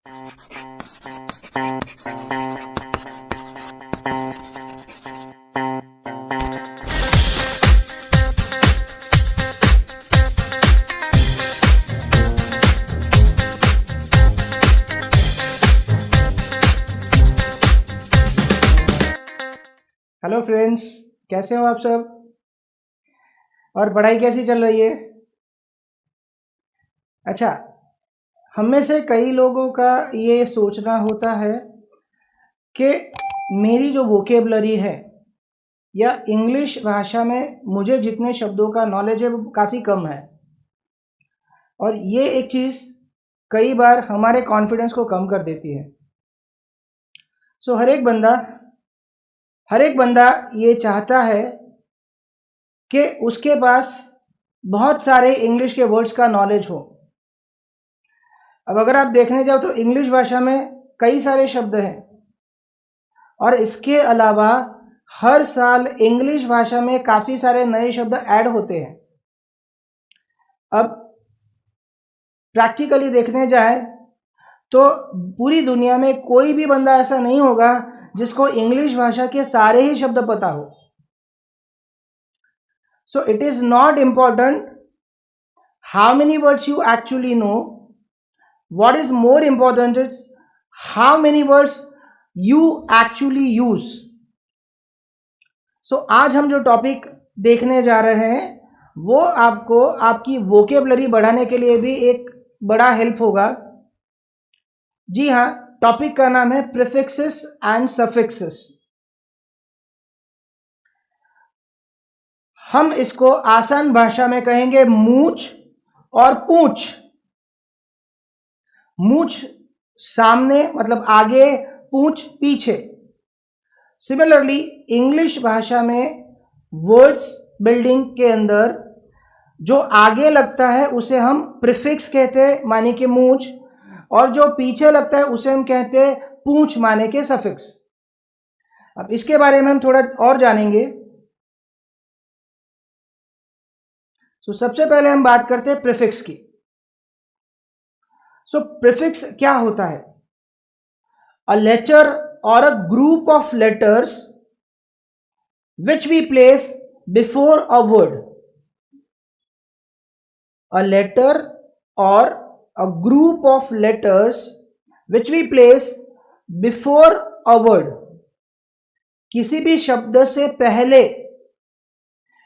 Hello friends, कैसे हो आप सब? और पढ़ाई कैसी चल रही है? अच्छा, हम में से कई लोगों का ये सोचना होता है कि मेरी जो वोकेबलरी है या इंग्लिश भाषा में मुझे जितने शब्दों का नॉलेज है वो काफ़ी कम है। और ये एक चीज़ कई बार हमारे कॉन्फिडेंस को कम कर देती है। सो हर एक बंदा ये चाहता है कि उसके पास बहुत सारे इंग्लिश के वर्ड्स का नॉलेज हो। अब अगर आप देखने जाओ तो इंग्लिश भाषा में कई सारे शब्द हैं और इसके अलावा हर साल इंग्लिश भाषा में काफ़ी सारे नए शब्द ऐड होते हैं। अब प्रैक्टिकली देखने जाए तो पूरी दुनिया में कोई भी बंदा ऐसा नहीं होगा जिसको इंग्लिश भाषा के सारे ही शब्द पता हो। So it is not important how many words you actually know, what is more important is how many words you actually use. So आज हम जो टॉपिक देखने जा रहे हैं वो आपको आपकी वोकेबलरी बढ़ाने के लिए भी एक बड़ा हेल्प होगा। जी हाँ, टॉपिक का नाम है प्रीफिक्सेस एंड सफिक्सेस। हम इसको आसान भाषा में कहेंगे मूंछ और पूंछ। मूंछ सामने मतलब आगे, पूंछ पीछे। सिमिलरली इंग्लिश भाषा में वर्ड्स बिल्डिंग के अंदर जो आगे लगता है उसे हम प्रीफिक्स कहते हैं माने के मूंछ, और जो पीछे लगता है उसे हम कहते हैं पूंछ माने के सफिक्स। अब इसके बारे में हम थोड़ा और जानेंगे। तो सबसे पहले हम बात करते हैं प्रीफिक्स की। सो प्रीफिक्स क्या होता है? A letter or a group of letters which we place before a word. A letter or a group of letters which we place before a word. किसी भी शब्द से पहले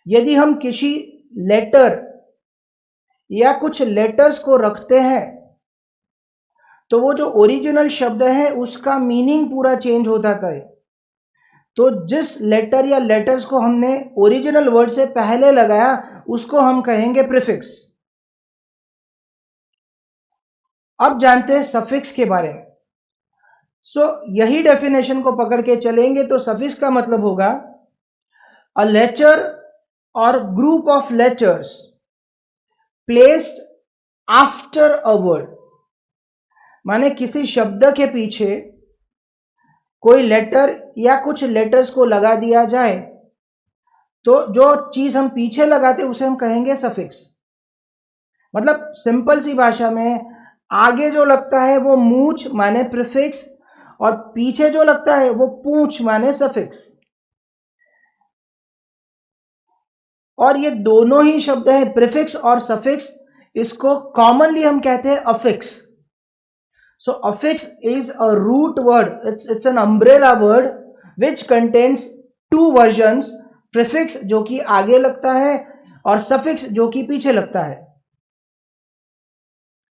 यदि हम किसी लेटर या कुछ लेटर्स को रखते हैं तो वो जो ओरिजिनल शब्द है उसका मीनिंग पूरा चेंज हो जाता है। तो जिस लेटर या लेटर्स को हमने ओरिजिनल वर्ड से पहले लगाया उसको हम कहेंगे प्रीफिक्स। अब जानते हैं सफिक्स के बारे में। यही डेफिनेशन को पकड़ के चलेंगे तो सफिक्स का मतलब होगा अ लेटर और group of letters placed after a word. माने किसी शब्द के पीछे कोई लेटर या कुछ लेटर्स को लगा दिया जाए तो जो चीज हम पीछे लगाते उसे हम कहेंगे सफिक्स। मतलब सिंपल सी भाषा में आगे जो लगता है वो मूंछ माने प्रीफिक्स और पीछे जो लगता है वो पूंछ माने सफिक्स। और ये दोनों ही शब्द है प्रीफिक्स और सफिक्स, इसको कॉमनली हम कहते हैं affix. So affix is a root word. It's an umbrella word which contains two versions. Prefix जो कि आगे लगता है और suffix जो कि पीछे लगता है।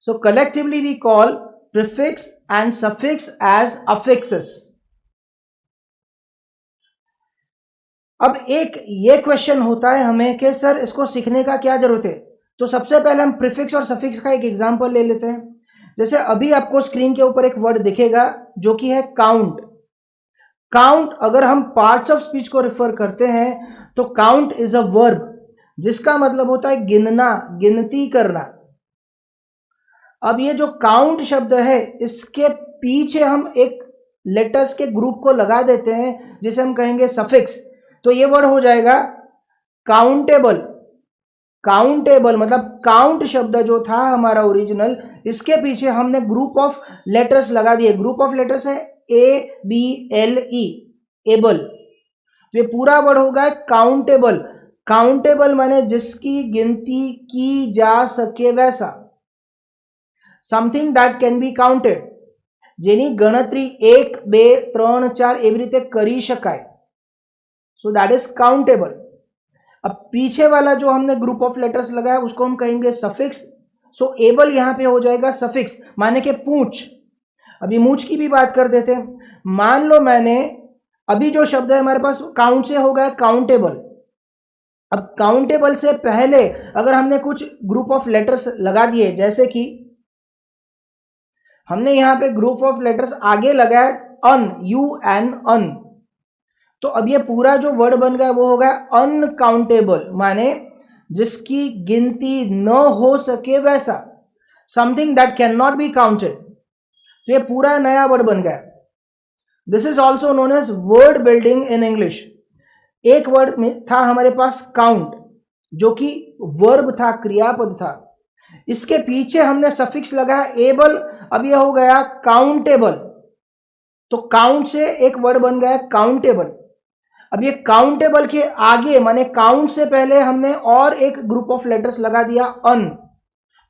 So collectively we call prefix and suffix as affixes. अब एक ये क्वेश्चन होता है हमें कि सर इसको सीखने का क्या जरूरत है? तो सबसे पहले हम प्रीफिक्स और सफिक्स का एक एग्जांपल ले लेते हैं। जैसे अभी आपको स्क्रीन के ऊपर एक वर्ड दिखेगा जो कि है काउंट। काउंट अगर हम पार्ट्स ऑफ स्पीच को रेफर करते हैं तो काउंट इज अ वर्ब जिसका मतलब होता है गिनना, गिनती करना। अब ये जो काउंट शब्द है इसके पीछे हम एक लेटर्स के ग्रुप को लगा देते हैं जिसे हम कहेंगे सफिक्स। तो ये वर्ड हो जाएगा काउंटेबल। काउंटेबल मतलब काउंट शब्द जो था हमारा ओरिजिनल, इसके पीछे हमने ग्रुप ऑफ लेटर्स लगा दिए। ग्रुप ऑफ लेटर्स है ABLE, एबल। तो ये पूरा वर्ड होगा काउंटेबल। काउंटेबल माने जिसकी गिनती की जा सके वैसा, something that can be counted, જેની ગણતરી 1 2 3 4 એવી રીતે કરી શકાય। सो दैट इज काउंटेबल। अब पीछे वाला जो हमने ग्रुप ऑफ लेटर्स लगाया उसको हम कहेंगे सफिक्स। सो एबल यहां पे हो जाएगा सफिक्स, माने के पूंछ। अभी मूछ की भी बात कर देते हैं। मान लो मैंने अभी जो शब्द है हमारे पास काउंट से हो गया काउंटेबल। अब काउंटेबल से पहले अगर हमने कुछ ग्रुप ऑफ लेटर्स लगा दिए, जैसे कि हमने यहां पे ग्रुप ऑफ लेटर्स आगे लगाया अन, UN अन, तो अब ये पूरा जो वर्ड बन गया वो हो गया अनकाउंटेबल, माने जिसकी गिनती न हो सके वैसा, something that can not be counted. तो ये पूरा नया वर्ड बन गया। This is also known as word building in English. एक वर्ड में था हमारे पास काउंट, जो कि वर्ब था, क्रियापद था। इसके पीछे हमने सफिक्स लगाया एबल, अब यह हो गया काउंटेबल। तो काउंट से एक वर्ड बन गया काउंटेबल। अब ये काउंटेबल के आगे माने काउंट से पहले हमने और एक ग्रुप ऑफ लेटर्स लगा दिया अन,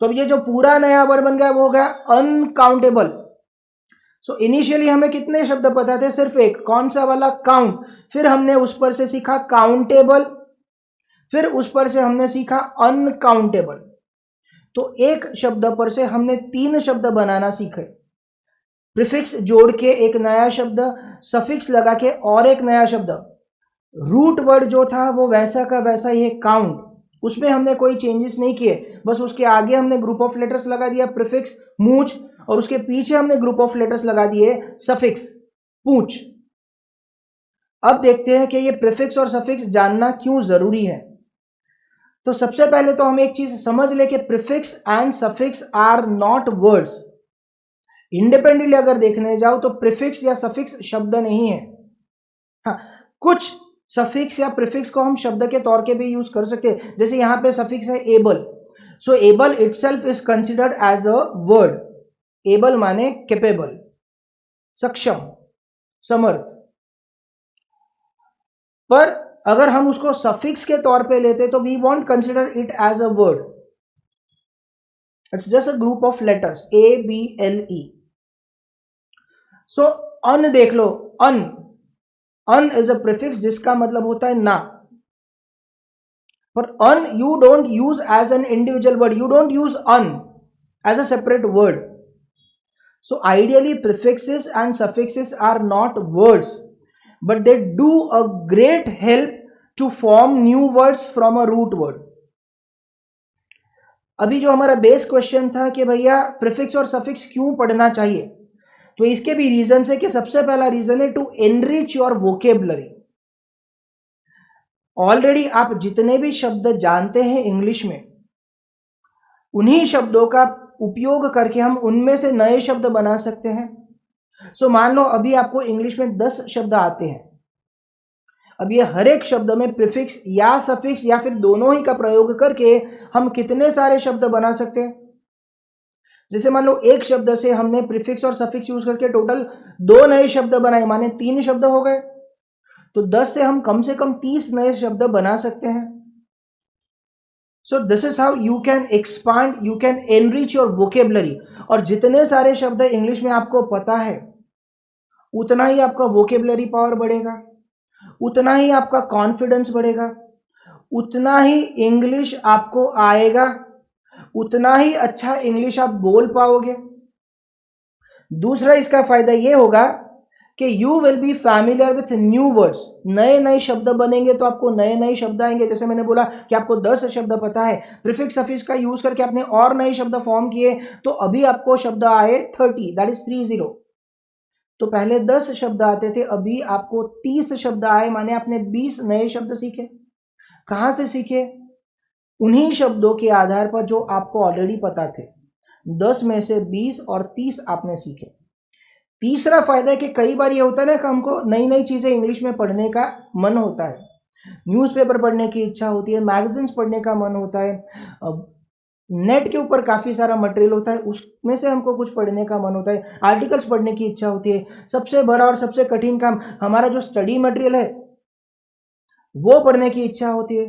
तो अब ये जो पूरा नया वर्ड बन गया वो हो गया अनकाउंटेबल। सो इनिशियली हमें कितने शब्द पता थे? सिर्फ एक, कौन सा वाला? काउंट। फिर हमने उस पर से सीखा काउंटेबल, फिर उस पर से हमने सीखा अनकाउंटेबल। तो एक शब्द पर से हमने 3 शब्द बनाना सीखे। प्रीफिक्स जोड़ के एक नया शब्द, सफिक्स लगा के और एक नया शब्द। रूट वर्ड जो था वो वैसा का वैसा ही है काउंट, उसमें हमने कोई चेंजेस नहीं किए, बस उसके आगे हमने ग्रुप ऑफ लेटर्स लगा दिया प्रीफिक्स मूछ, और उसके पीछे हमने ग्रुप ऑफ लेटर्स लगा दिए सफिक्स पूंछ। अब देखते हैं कि ये प्रीफिक्स और सफिक्स जानना क्यों जरूरी है। तो सबसे पहले तो हम एक चीज समझ ले कि prefix and suffix are not words. Independently अगर देखने जाओ तो प्रीफिक्स या सफिक्स शब्द नहीं है। हाँ, कुछ सफिक्स या प्रीफिक्स को हम शब्द के तौर के भी यूज कर सकते हैं, जैसे यहां पे सफिक्स है able. So able itself is considered as a word. Able माने कैपेबल, सक्षम, समर्थ। पर अगर हम उसको सफिक्स के तौर पे लेते तो we won't consider it as a word, it's just a group of letters ABLE। So un देख लो, अन, अन इज अ प्रीफिक्स जिसका मतलब होता है ना। पर un you don't use as an individual word, you don't use un as a separate word. So ideally prefixes and suffixes are not words, but they do a great help to form new words from a root word. अभी जो हमारा base question था कि भैया prefix और suffix क्यों पढ़ना चाहिए, तो इसके भी रीजन है कि सबसे पहला रीजन है to enrich your vocabulary. Already आप जितने भी शब्द जानते हैं इंग्लिश में, उन्हीं शब्दों का उपयोग करके हम उनमें से नए शब्द बना सकते हैं। सो मान लो अभी आपको इंग्लिश में 10 शब्द आते हैं। अब ये हर एक शब्द में प्रीफिक्स या सफिक्स या फिर दोनों ही का प्रयोग करके हम कितने सारे शब्द बना सकते हैं। जैसे मान लो एक शब्द से हमने प्रीफिक्स और सफिक्स यूज करके टोटल 2 नए शब्द बनाए, माने 3 शब्द हो गए। तो 10 से हम कम 30 नए शब्द बना सकते हैं। So this is how you can expand, you can enrich your vocabulary। और जितने सारे शब्द इंग्लिश में आपको पता है, उतना ही आपका वोकेबलरी पावर बढ़ेगा, उतना ही आपका कॉन्फिडेंस बढ़ेगा, उतना ही इंग्लिश आपको आएगा, उतना ही अच्छा इंग्लिश आप बोल पाओगे। दूसरा इसका फायदा यह होगा कि you will B familiar with new words. नए नए शब्द बनेंगे तो आपको नए नए शब्द आएंगे। जैसे मैंने बोला कि आपको 10 शब्द पता है, प्रीफिक्स सफिक्स का यूज करके आपने और नए शब्द फॉर्म किए, तो अभी आपको शब्द आए 30, दैट इज 30। तो पहले 10 शब्द आते थे, अभी आपको 30 शब्द आए, माने आपने 20 नए शब्द सीखे। कहां से सीखे? उन्हीं शब्दों के आधार पर जो आपको ऑलरेडी पता थे। 10 में से 20 और 30 आपने सीखे। तीसरा फायदा है कि कई बार ये होता है ना कि हमको नई नई चीजें इंग्लिश में पढ़ने का मन होता है, न्यूज़पेपर पढ़ने की इच्छा होती है, मैगजीन्स पढ़ने का मन होता है, नेट के ऊपर काफ़ी सारा मटेरियल होता है, उसमें से हमको कुछ पढ़ने का मन होता है, आर्टिकल्स पढ़ने की इच्छा होती है। सबसे बड़ा और सबसे कठिन काम हमारा जो स्टडी मटेरियल है वो पढ़ने की इच्छा होती है।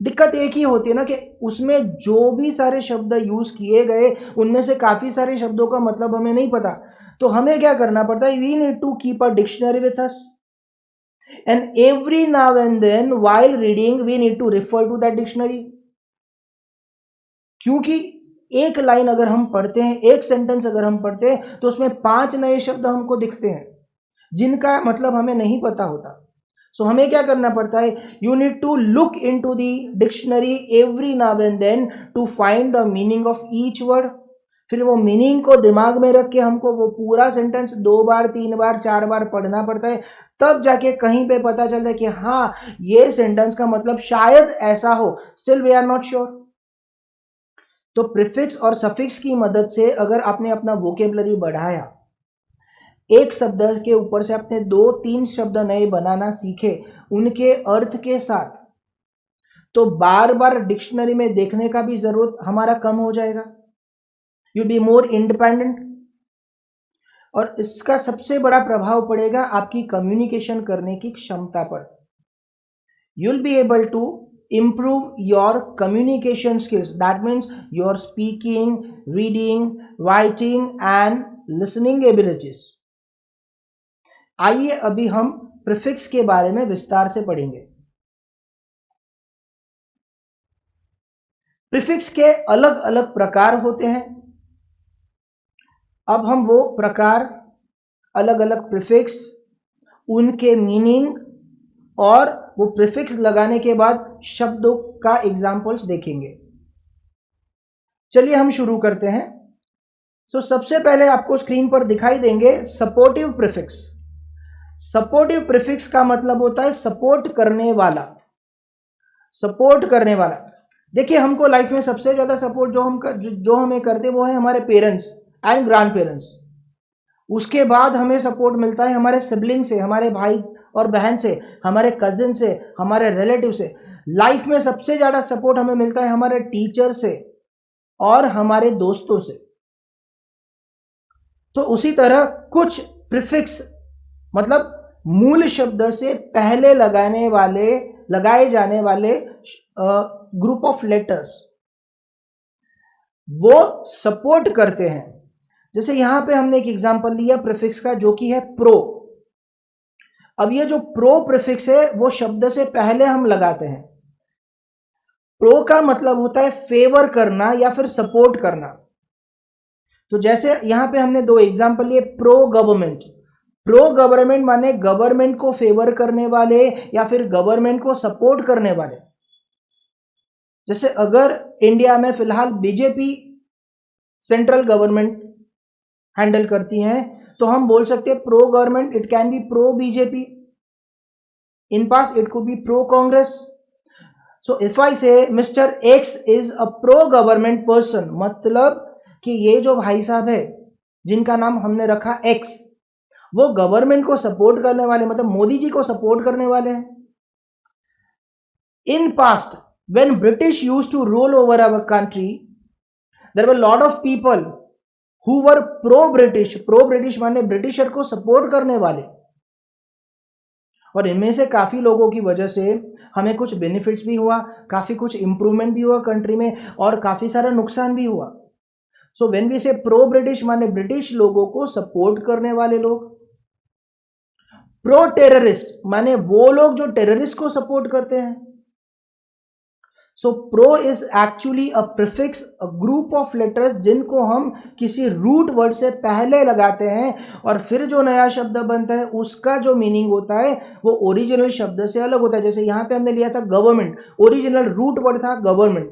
दिक्कत एक ही होती है ना कि उसमें जो भी सारे शब्द यूज किए गए उनमें से काफी सारे शब्दों का मतलब हमें नहीं पता। तो हमें क्या करना पड़ता है, we need to keep a dictionary with us and every now and then while reading we need to refer to that dictionary. क्योंकि एक लाइन अगर हम पढ़ते हैं, एक सेंटेंस अगर हम पढ़ते हैं तो उसमें 5 नए शब्द हमको दिखते हैं जिनका मतलब हमें नहीं पता होता। सो हमें क्या करना पड़ता है, you need to look into the dictionary every now and then to find the meaning of each word. फिर वो मीनिंग को दिमाग में रख के हमको वो पूरा सेंटेंस 2 बार 3 बार 4 बार पढ़ना पड़ता है, तब जाके कहीं पे पता चलता है कि हाँ ये सेंटेंस का मतलब शायद ऐसा हो, still we are not sure. तो प्रीफिक्स और सफिक्स की मदद से अगर आपने अपना वोकेबलरी बढ़ाया, एक शब्द के ऊपर से आपने 2-3 शब्द नए बनाना सीखे उनके अर्थ के साथ, तो बार बार डिक्शनरी में देखने का भी जरूरत हमारा कम हो जाएगा। You be more independent. और इसका सबसे बड़ा प्रभाव पड़ेगा आपकी कम्युनिकेशन करने की क्षमता पर। You will be able to improve your communication skills, that means your speaking, reading, writing and listening abilities। आइए अभी हम प्रीफिक्स के बारे में विस्तार से पढ़ेंगे। प्रीफिक्स के अलग अलग प्रकार होते हैं। अब हम वो प्रकार, अलग अलग प्रीफिक्स, उनके मीनिंग और वो प्रीफिक्स लगाने के बाद शब्दों का एग्जाम्पल्स देखेंगे। चलिए हम शुरू करते हैं। सबसे पहले आपको स्क्रीन पर दिखाई देंगे सपोर्टिव प्रीफिक्स। सपोर्टिव प्रीफिक्स का मतलब होता है सपोर्ट करने वाला। सपोर्ट करने वाला, देखिए हमको लाइफ में सबसे ज्यादा सपोर्ट जो हमें करते वो है हमारे पेरेंट्स एंड ग्रैंड पेरेंट्स। उसके बाद हमें सपोर्ट मिलता है हमारे सिबलिंग से, हमारे भाई और बहन से, हमारे कजिन से, हमारे रिलेटिव से। लाइफ में सबसे ज्यादा सपोर्ट हमें मिलता है हमारे टीचर से और हमारे दोस्तों से। तो उसी तरह कुछ प्रीफिक्स मतलब मूल शब्द से पहले लगाए जाने वाले ग्रुप ऑफ लेटर्स वो सपोर्ट करते हैं। जैसे यहां पे हमने एक एग्जांपल लिया प्रीफिक्स का जो कि है प्रो। अब ये जो प्रो प्रीफिक्स है वो शब्द से पहले हम लगाते हैं। प्रो का मतलब होता है फेवर करना या फिर सपोर्ट करना। तो जैसे यहां पे हमने 2 एग्जांपल लिए, प्रो गवर्नमेंट। प्रो गवर्नमेंट माने गवर्नमेंट को फेवर करने वाले या फिर गवर्नमेंट को सपोर्ट करने वाले। जैसे अगर इंडिया में फिलहाल बीजेपी सेंट्रल गवर्नमेंट हैंडल करती हैं तो हम बोल सकते हैं pro government, it can be pro BJP, in pass it could be pro Congress. So if I say mister X is a pro government person, मतलब कि ये जो भाई साहब है जिनका नाम हमने रखा एक्स, वो गवर्नमेंट को सपोर्ट करने वाले, मतलब मोदी जी को सपोर्ट करने वाले हैं। In past when British used to rule over our country, there were a lot of people who were pro-British। pro-British माने ब्रिटिशर को सपोर्ट करने वाले। और इनमें से काफी लोगों की वजह से हमें कुछ बेनिफिट्स भी हुआ, काफी कुछ इंप्रूवमेंट भी हुआ कंट्री में, और काफी सारा नुकसान भी हुआ। सो व्हेन वी से प्रो-ब्रिटिश माने ब्रिटिश लोगों को सपोर्ट करने वाले लोग। प्रो टेररिस्ट माने वो लोग जो टेररिस्ट को सपोर्ट करते हैं। सो pro is actually a prefix, a group of letters जिनको हम किसी रूट वर्ड से पहले लगाते हैं और फिर जो नया शब्द बनता है उसका जो मीनिंग होता है वो ओरिजिनल शब्द से अलग होता है। जैसे यहां पे हमने लिया था गवर्नमेंट, ओरिजिनल रूट वर्ड था गवर्नमेंट,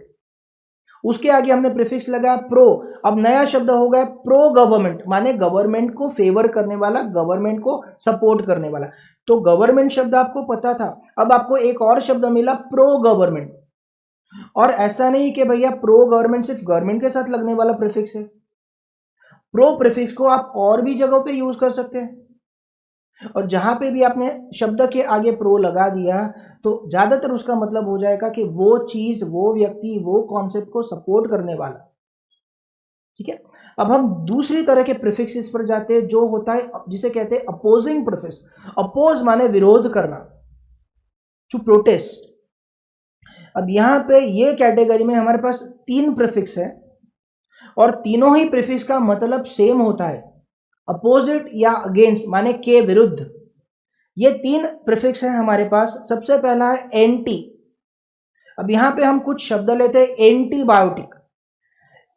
उसके आगे हमने प्रीफिक्स लगाया प्रो, अब नया शब्द हो गया प्रो गवर्नमेंट माने गवर्नमेंट को फेवर करने वाला, गवर्नमेंट को सपोर्ट करने वाला। तो गवर्नमेंट शब्द आपको पता था, अब आपको एक और शब्द मिला प्रो गवर्नमेंट। और ऐसा नहीं कि भैया प्रो गवर्नमेंट सिर्फ गवर्नमेंट के साथ लगने वाला प्रीफिक्स है। प्रो प्रीफिक्स को आप और भी जगहों पे यूज कर सकते हैं। और जहां पे भी आपने शब्द के आगे प्रो लगा दिया तो ज्यादातर उसका मतलब हो जाएगा कि वो चीज, वो व्यक्ति, वो कॉन्सेप्ट को सपोर्ट करने वाला। ठीक है, अब हम दूसरी तरह के प्रीफिक्सेस पर जाते हैं जो होता है जिसे कहते हैं अपोजिंग प्रीफिक्स। अपोज माने विरोध करना, टू प्रोटेस्ट। अब यहां पे ये कैटेगरी में हमारे पास 3 प्रीफिक्स है और तीनों ही प्रीफिक्स का मतलब सेम होता है, अपोजिट या अगेंस्ट माने के विरुद्ध। ये 3 प्रीफिक्स है हमारे पास। सबसे पहला है एंटी। अब यहां पे हम कुछ शब्द लेते हैं एंटीबायोटिक।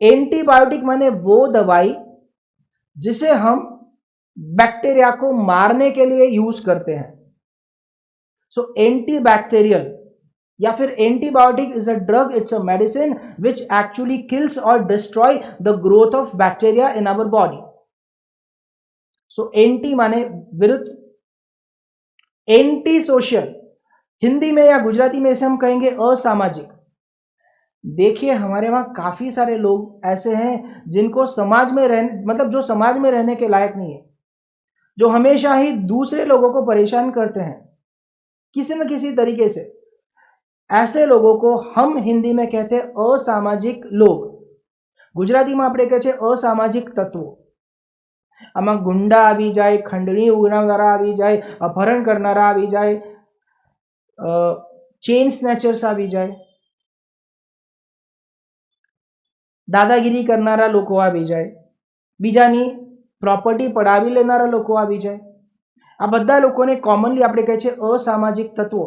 एंटीबायोटिक माने वो दवाई जिसे हम बैक्टीरिया को मारने के लिए यूज करते हैं। सो एंटीबैक्टीरियल या फिर antibiotic is a drug, it's a medicine which actually kills or destroy the growth of bacteria in our body. So anti माने विरुद्ध। एंटी सोशल, हिंदी में या गुजराती में इसे हम कहेंगे असामाजिक। देखिए हमारे वहां काफी सारे लोग ऐसे हैं जिनको समाज में रहने, मतलब जो समाज में रहने के लायक नहीं है, जो हमेशा ही दूसरे लोगों को परेशान करते हैं किसी न किसी तरीके से। ऐसे लोगों को हम हिंदी में कहते हैं असामाजिक लोग, गुजराती में આપણે કહે છે અસામાજિક તત્વો। આમાં ગુંડા આવી જાય, ખંડણી ઉગરાવનારા આવી જાય, અપહરણ કરનારા આવી જાય, ચેન સ્નેચર્સ આવી જાય, દાદાગીરી કરનારા લોકો આવી જાય, બીજાની પ્રોપર્ટી પડાવી લેનારા લોકો આવી જાય। આ બધા લોકોને કોમનલી આપણે કહે છે અસામાજિક તત્વો।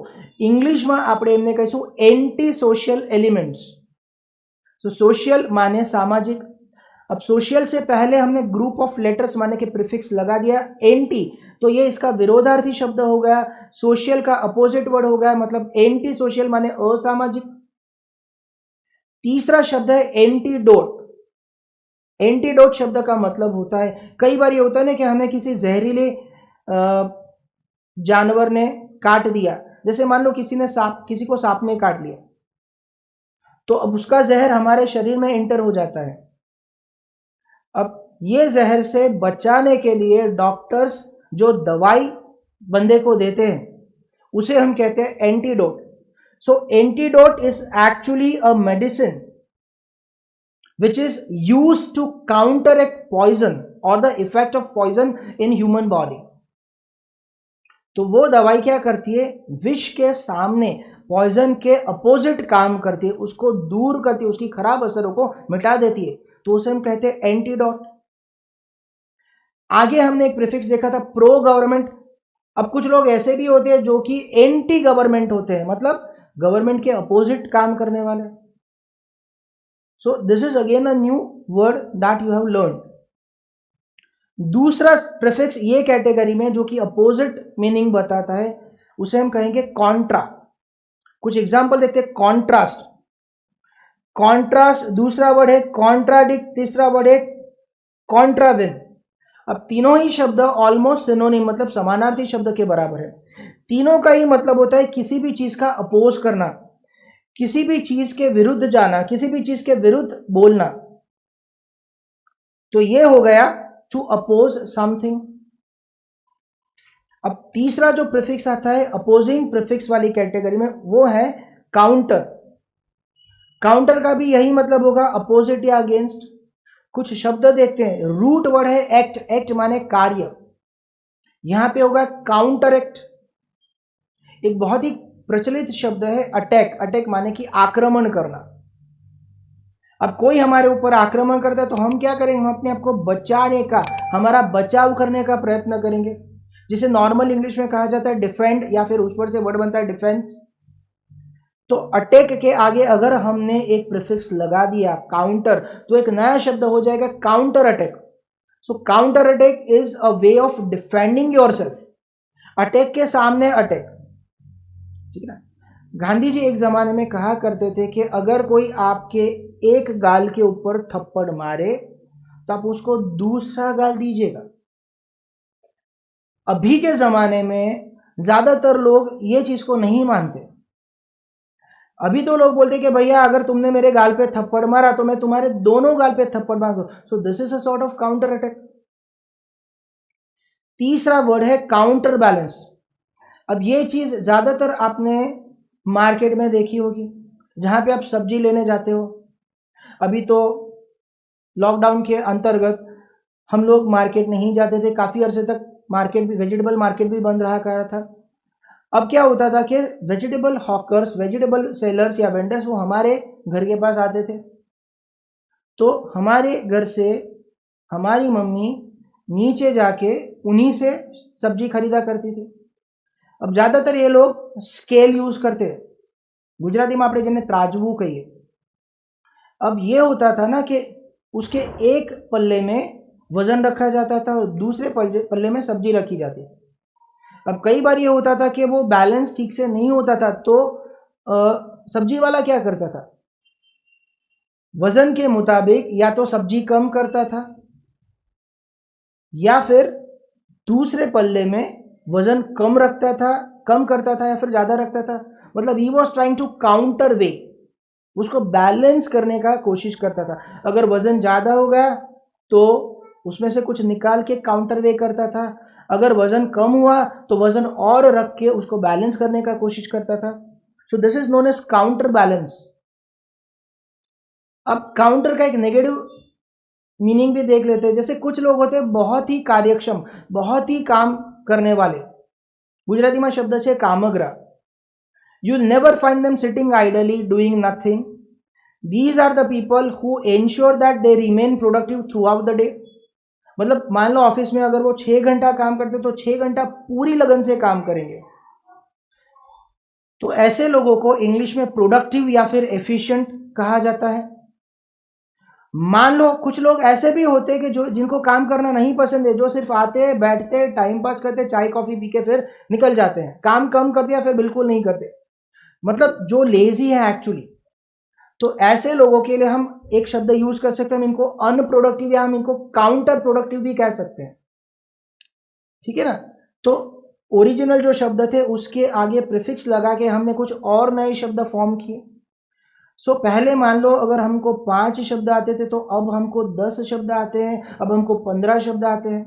इंग्लिशમાં આપણે એમને કહીશું એન્ટી સોશિयल एलिमेंट्स। सो सोशल माने सामाजिक। अब सोशल से पहले हमने ग्रुप ऑफ लेटर्स माने के प्रीफिक्स लगा दिया एंटी, तो ये इसका विरोधार्थी शब्द हो गया, सोशल का अपोजिट वर्ड हो गया, मतलब एंटी सोशल माने असामाजिक। तीसरा शब्द है एंटीडोट। एंटीडोट शब्द का मतलब होता है, कई बार ये होता है ना कि हमें किसी जहरीले जानवर ने काट दिया, जैसे मान लो किसी को सांप ने काट लिया, तो अब उसका जहर हमारे शरीर में एंटर हो जाता है। अब ये जहर से बचाने के लिए डॉक्टर्स जो दवाई बंदे को देते हैं उसे हम कहते हैं antidote. So antidote is actually a medicine which is used to counteract poison or the effect of poison in human body। तो वो दवाई क्या करती है, विष के सामने पॉइजन के अपोजिट काम करती है, उसको दूर करती है, उसकी खराब असरों को मिटा देती है, तो उसे हम कहते हैं एंटीडोट। आगे हमने एक प्रीफिक्स देखा था प्रो गवर्नमेंट। अब कुछ लोग ऐसे भी होते हैं जो कि एंटी गवर्नमेंट होते हैं, मतलब गवर्नमेंट के अपोजिट काम करने वाले। So this is again a new word that you have learned। दूसरा प्रीफिक्स ये कैटेगरी में जो कि अपोजिट मीनिंग बताता है उसे हम कहेंगे कॉन्ट्रा। कुछ एग्जांपल देखते हैं। कॉन्ट्रास्ट, कॉन्ट्रास्ट दूसरा वर्ड है, कॉन्ट्राडिक्ट तीसरा वर्ड है, कॉन्ट्राविन। अब तीनों ही शब्द ऑलमोस्ट सिनोनिम मतलब समानार्थी शब्द के बराबर है। तीनों का ही मतलब होता है किसी भी चीज का अपोज करना, किसी भी चीज के विरुद्ध जाना, किसी भी चीज के विरुद्ध बोलना। तो ये हो गया टू अपोज समथिंग। अब तीसरा जो प्रीफिक्स आता है अपोजिंग प्रीफिक्स वाली कैटेगरी में वो है काउंटर। काउंटर का भी यही मतलब होगा, अपोजिट या अगेंस्ट। कुछ शब्द देखते हैं। रूट वर्ड है एक्ट, एक्ट माने कार्य, यहां पे होगा काउंटर एक्ट। एक बहुत ही प्रचलित शब्द है अटैक, अटैक माने कि आक्रमण करना। अब कोई हमारे ऊपर आक्रमण करता है तो हम क्या करेंगे, हम अपने आप को बचाने का, हमारा बचाव करने का प्रयत्न करेंगे, जिसे नॉर्मल इंग्लिश में कहा जाता है डिफेंड, या फिर उस पर से वर्ड बनता है डिफेंस। तो अटैक के आगे अगर हमने एक प्रीफिक्स लगा दिया काउंटर, तो एक नया शब्द हो जाएगा counter attack. So counter attack is a way of defending yourself. Attack के सामने अटैक, ठीक है ना। गांधी जी एक जमाने में कहा करते थे कि अगर कोई आपके एक गाल के ऊपर थप्पड़ मारे तो आप उसको दूसरा गाल दीजिएगा। अभी के जमाने में ज्यादातर लोग ये चीज को नहीं मानते। अभी तो लोग बोलते कि भैया अगर तुमने मेरे गाल पे थप्पड़ मारा तो मैं तुम्हारे दोनों गाल पे थप्पड़ मारूंगा। सो this is a sort of counter attack. तीसरा वर्ड है काउंटर बैलेंस। अब ये चीज ज्यादातर आपने मार्केट में देखी होगी, जहां पे आप सब्जी लेने जाते हो। अभी तो लॉकडाउन के अंतर्गत हम लोग मार्केट नहीं जाते थे, काफी अरसे तक मार्केट भी, वेजिटेबल मार्केट भी बंद रहा करा था। अब क्या होता था कि वेजिटेबल हॉकर्स, वेजिटेबल सेलर्स या वेंडर्स वो हमारे घर के पास आते थे, तो हमारे घर से हमारी मम्मी नीचे जाके उन्हीं से सब्जी खरीदा करती थी। अब ज्यादातर ये लोग स्केल यूज करते हैं, गुजराती में આપણે જેને ત્રાજવું કહીએ। अब ये होता था ना कि उसके एक पल्ले में वजन रखा जाता था और दूसरे पल्ले में सब्जी रखी जाती थी। अब कई बार ये होता था कि वो बैलेंस ठीक से नहीं होता था, तो सब्जी वाला क्या करता था, वजन के मुताबिक या तो सब्जी कम करता था या फिर दूसरे पल्ले में वजन कम रखता था, कम करता था, या फिर ज्यादा रखता था। मतलब he was trying to counterweigh, उसको बैलेंस करने का कोशिश करता था। अगर वजन ज्यादा हो गया तो उसमें से कुछ निकाल के काउंटर वे करता था, अगर वजन कम हुआ तो वजन और रख के उसको बैलेंस करने का कोशिश करता था। So this is known as counter balance. अब काउंटर का एक नेगेटिव मीनिंग भी देख लेते हैं। जैसे कुछ लोग होते हैं बहुत ही कार्यक्षम, बहुत ही काम करने वाले, गुजराती में शब्द है कामग्रा। You never find them sitting idly doing nothing. These are the people who ensure that they remain productive throughout the day. मतलब मान लो ऑफिस में अगर वो 6 घंटा काम करते तो 6 घंटा पूरी लगन से काम करेंगे। तो ऐसे लोगों को इंग्लिश में प्रोडक्टिव या फिर एफिशिएंट कहा जाता है। मान लो कुछ लोग ऐसे भी होते हैं कि जो जिनको काम करना नहीं पसंद है, जो सिर्फ आते हैं, बैठते हैं, टाइम पास करते, चाय कॉफी पी के फिर निकल जाते हैं, काम कम करते या फिर बिल्कुल नहीं करते, मतलब जो लेजी है एक्चुअली। तो ऐसे लोगों के लिए हम एक शब्द यूज कर सकते हैं, हम इनको अनप्रोडक्टिव या हम इनको काउंटर प्रोडक्टिव भी कह सकते हैं। ठीक है ना। तो ओरिजिनल जो शब्द थे उसके आगे प्रीफिक्स लगा के हमने कुछ और नए शब्द फॉर्म किए। सो पहले मान लो अगर हमको 5 शब्द आते थे तो अब हमको 10 शब्द आते हैं, अब हमको 15 शब्द आते हैं।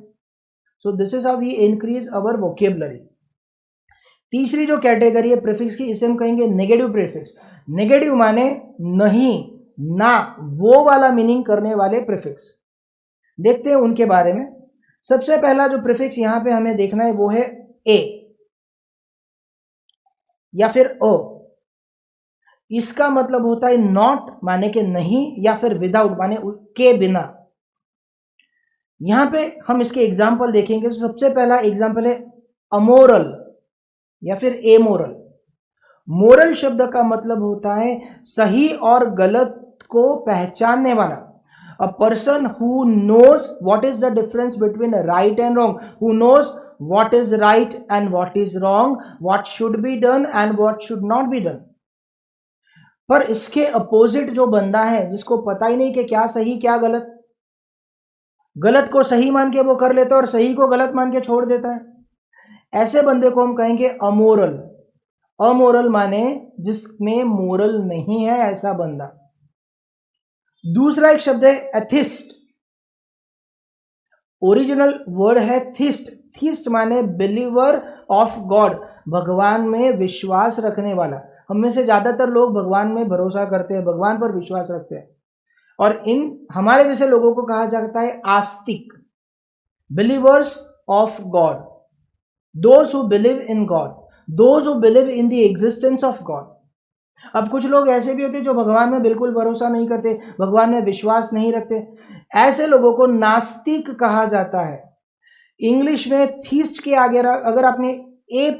So this is how we increase our vocabulary. तीसरी जो कैटेगरी है प्रीफिक्स की, इसे हम कहेंगे नेगेटिव प्रीफिक्स। नेगेटिव माने नहीं, ना, वो वाला मीनिंग करने वाले प्रीफिक्स। देखते हैं उनके बारे में। सबसे पहला जो प्रीफिक्स यहां पे हमें देखना है वो है ए या फिर ओ। इसका मतलब होता है नॉट माने के नहीं, या फिर विदाउट माने के बिना। यहां पे हम इसके एग्जाम्पल देखेंगे। तो सबसे पहला एग्जाम्पल है अमोरल या फिर एमोरल। मोरल शब्द का मतलब होता है सही और गलत को पहचानने वाला। A person who knows what is the difference between right and wrong, who knows what is right and what is wrong, what should be done and what should not be done. पर इसके opposite जो बंदा है जिसको पता ही नहीं कि क्या सही क्या गलत, गलत को सही मान के वो कर लेता है और सही को गलत मान के छोड़ देता है, ऐसे बंदे को हम कहेंगे अमोरल। अमोरल माने जिसमें मोरल नहीं है, ऐसा बंदा। दूसरा एक शब्द है एथिस्ट। ओरिजिनल वर्ड है थिस्ट। थिस्ट माने बिलीवर ऑफ गॉड, भगवान में विश्वास रखने वाला। हम में से ज्यादातर लोग भगवान में भरोसा करते हैं, भगवान पर विश्वास रखते हैं, और इन हमारे जैसे लोगों को कहा जाता है आस्तिक, believers of God, those who believe in God, those who believe in the existence of God. अब कुछ लोग ऐसे भी होते हैं जो भगवान में बिल्कुल भरोसा नहीं करते, भगवान में विश्वास नहीं रखते, ऐसे लोगों को नास्तिक कहा जाता है। इंग्लिश में थीस्ट के आगे अगर आपने ए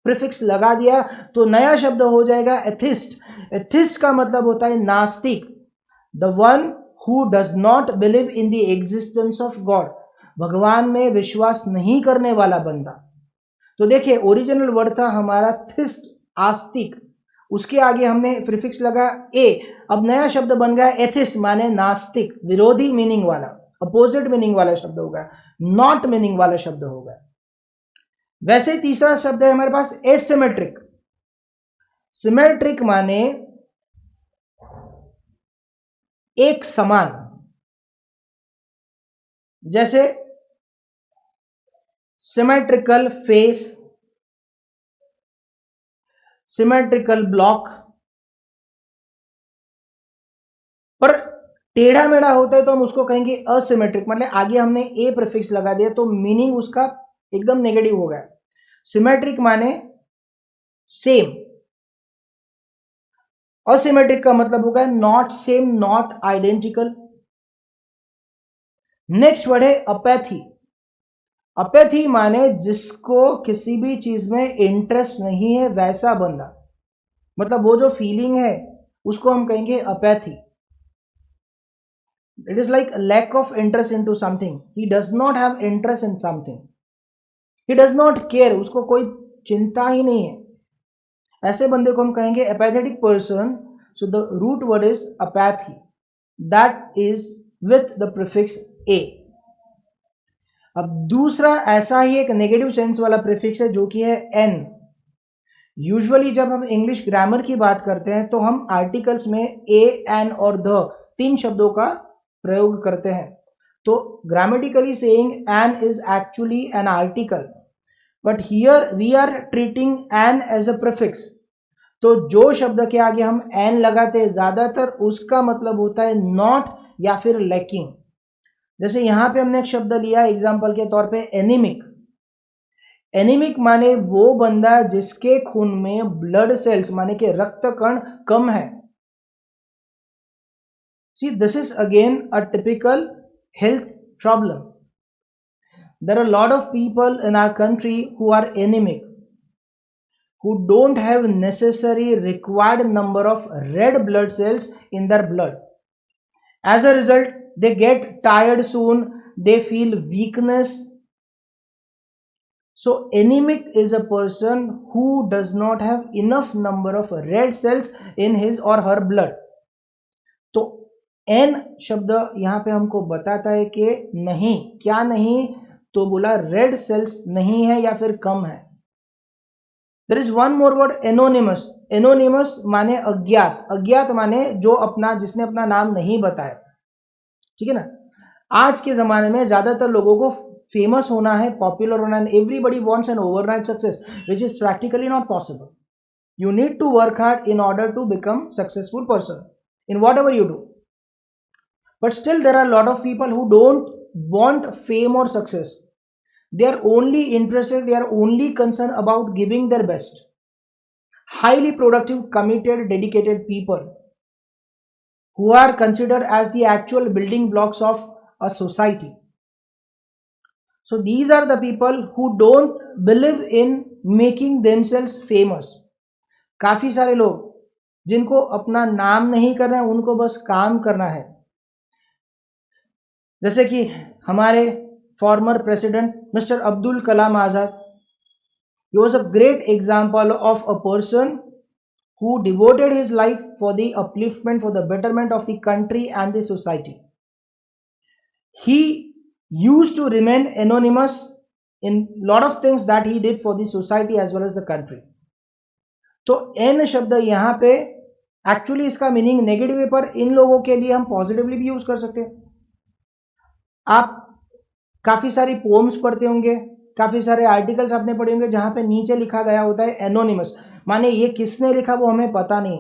प्रीफिक्स लगा दिया तो नया शब्द हो जाएगा एथिस्ट। एथिस्ट का मतलब होता है नास्तिक, the one who does not believe in the existence of God, भगवान में विश्वास नहीं करने वाला बंदा। तो देखिए ओरिजिनल वर्ड था हमारा थिस्ट, आस्तिक, उसके आगे हमने प्रीफिक्स लगा ए। अब नया शब्द बन गया एथिस्ट, माने नास्तिक, विरोधी मीनिंग वाला, अपोजिट मीनिंग वाला शब्द होगा, नॉट मीनिंग वाला शब्द होगा। वैसे तीसरा शब्द है हमारे पास एसिमेट्रिक। सिमेट्रिक माने एक समान। जैसे सिमेट्रिकल फेस, सिमेट्रिकल ब्लॉक। पर टेढ़ा मेढ़ा होता है तो हम उसको कहेंगे असिमेट्रिक, मतलब आगे हमने ए प्रीफिक्स लगा दिया तो मीनिंग उसका एकदम नेगेटिव हो गया। सिमेट्रिक माने सेम, असिमेट्रिक का मतलब होगा not same, not identical. Next word है अपैथी। अपैथी माने जिसको किसी भी चीज में इंटरेस्ट नहीं है वैसा बंदा, मतलब वो जो फीलिंग है उसको हम कहेंगे apathy. It is like lack of interest into something, he does not have interest in something, he does not care, उसको कोई चिंता ही नहीं है, ऐसे बंदे को हम कहेंगे apathetic person. So the root word is apathy, that is with the prefix a. अब दूसरा ऐसा ही एक नेगेटिव सेंस वाला प्रीफिक्स है जो कि है एन। यूजुअली जब हम इंग्लिश ग्रामर की बात करते हैं तो हम आर्टिकल्स में ए, एन और द तीन शब्दों का प्रयोग करते हैं। तो grammatically saying an is actually an article, but here we are treating an as a prefix. तो जो शब्द के आगे हम एन लगाते हैं ज्यादातर उसका मतलब होता है नॉट या फिर लैकिंग। जैसे यहां पे हमने एक शब्द लिया एग्जांपल के तौर पे एनीमिक। एनीमिक माने वो बंदा जिसके खून में ब्लड सेल्स माने के रक्त कण कम है। See, this is again a typical health problem. There are a lot of people in our country who are anemic, who don't have necessary required number of red blood cells in their blood. As a result, they get tired soon, they feel weakness. So anemic is a person who does not have enough number of red cells in his or her blood. तो N शब्द यहां पे हमको बताता है कि नहीं, क्या नहीं, तो बोला रेड सेल्स नहीं है या फिर कम है। There is one more word anonymous. Anonymous माने अज्ञात, अज्ञात माने जो अपना, जिसने अपना नाम नहीं बताया, ठीक है ना। आज के जमाने में ज्यादातर लोगों को फेमस होना है, पॉपुलर होना है, everybody wants an overnight success which is practically not possible. You need to work hard in order to become successful person in whatever you do. But still there are a lot of people who don't want fame or success. They are only interested, they are only concerned about giving their best. Highly productive, committed, dedicated people who are considered as the actual building blocks of a society. So these are the people who don't believe in making themselves famous. काफी सारे लोग जिनको अपना नाम नहीं करना है, उनको बस काम करना है। जैसे कि हमारे former president mister Abdul Kalam Azad, he was a great example of a person who devoted his life for the upliftment, for the betterment of the country and the society. He used to remain anonymous in lot of things that he did for the society as well as the country. तो N शब्द यहां पे actually इसका meaning negative है, पर इन लोगों के लिए हम पॉजिटिवली भी यूज कर सकते हैं। आप काफी सारी पोम्स पढ़ते होंगे, काफी सारे आर्टिकल्स आपने पढ़े होंगे जहां पे नीचे लिखा गया होता है एनोनिमस, माने ये किसने लिखा वो हमें पता नहीं,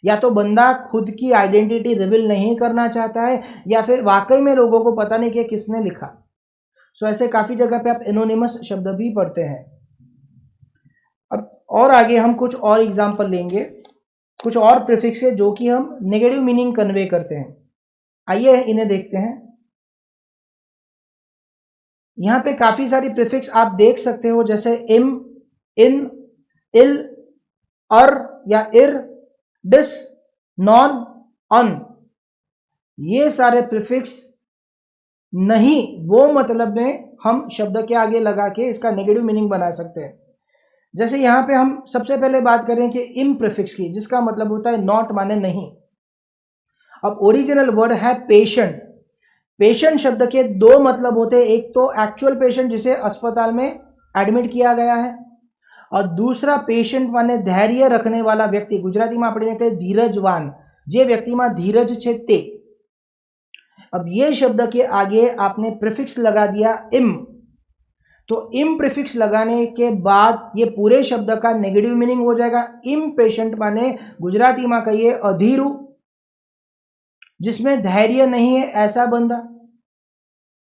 या तो बंदा खुद की आइडेंटिटी रिवील नहीं करना चाहता है या फिर वाकई में लोगों को पता नहीं कि किसने लिखा। सो ऐसे काफी जगह पे आप एनोनिमस शब्द भी पढ़ते हैं। अब और आगे हम कुछ और एग्जाम्पल लेंगे, कुछ और प्रीफिक्स है जो कि हम नेगेटिव मीनिंग कन्वे करते हैं। आइए इन्हें देखते हैं। यहां पे काफी सारी प्रीफिक्स आप देख सकते हो, जैसे इम, इन, इल, अर या इर, डिस, नॉन, अन। ये सारे प्रीफिक्स नहीं वो मतलब में हम शब्द के आगे लगा के इसका नेगेटिव मीनिंग बना सकते हैं। जैसे यहां पे हम सबसे पहले बात करें कि इम प्रीफिक्स की, जिसका मतलब होता है नॉट माने नहीं। अब ओरिजिनल वर्ड है पेशेंट। पेशेंट शब्द के दो मतलब होते हैं, एक तो एक्चुअल पेशेंट जिसे अस्पताल में एडमिट किया गया है, और दूसरा पेशेंट माने धैर्य रखने वाला व्यक्ति। गुजराती में આપણે કહીએ ધીરજવાન, જે વ્યક્તિમાં ધીરજ છે તે। अब ये शब्द के आगे आपने प्रीफिक्स लगा दिया इम, तो इम प्रीफिक्स लगाने के बाद ये पूरे शब्द का नेगेटिव मीनिंग हो जाएगा। इम्पेशेंट माने गुजराती में कहिए अधीरू, जिसमें धैर्य नहीं है ऐसा बंदा।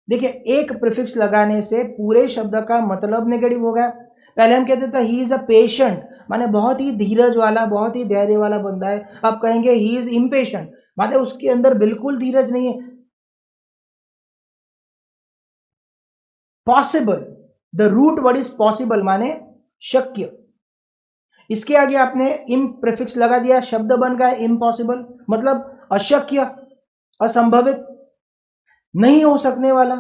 देखिए, एक प्रीफिक्स लगाने से पूरे शब्द का मतलब नेगेटिव हो गया। पहले हम कहते थे ही इज अ पेशेंट, माने बहुत ही धीरज वाला, बहुत ही धैर्य वाला बंदा है। अब कहेंगे ही इज इम्पेशेंट, माने उसके अंदर बिल्कुल धीरज नहीं है। Possible, the root word is possible माने शक्य। इसके आगे आपने इम प्रीफिक्स लगा दिया, शब्द बन गया इम्पॉसिबल, मतलब अशक्य, असंभवित, नहीं हो सकने वाला।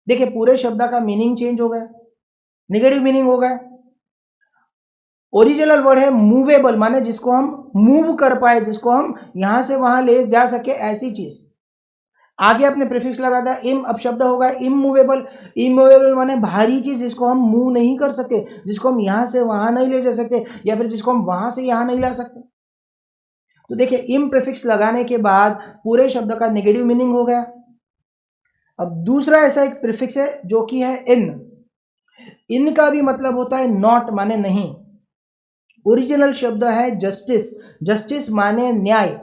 देखिए, पूरे शब्द का मीनिंग चेंज हो गया, नेगेटिव मीनिंग हो गया। ओरिजिनल वर्ड है मूवेबल, माने जिसको हम मूव कर पाए, जिसको हम यहां से वहां ले जा सके, ऐसी चीज। आगे आपने प्रीफिक्स लगा दिया इम, अब शब्द होगा इमूवेबल। इमूवेबल माने भारी चीज, जिसको हम मूव नहीं कर सकते, जिसको हम यहां से वहां नहीं ले जा सकते, या फिर जिसको हम वहां से यहां नहीं ला सकते। तो देखिए, इम प्रीफिक्स लगाने के बाद पूरे शब्द का नेगेटिव मीनिंग हो गया। अब दूसरा ऐसा एक प्रीफिक्स है जो कि है इन। इन का भी मतलब होता है नॉट माने नहीं। ओरिजिनल शब्द है जस्टिस, जस्टिस माने न्याय।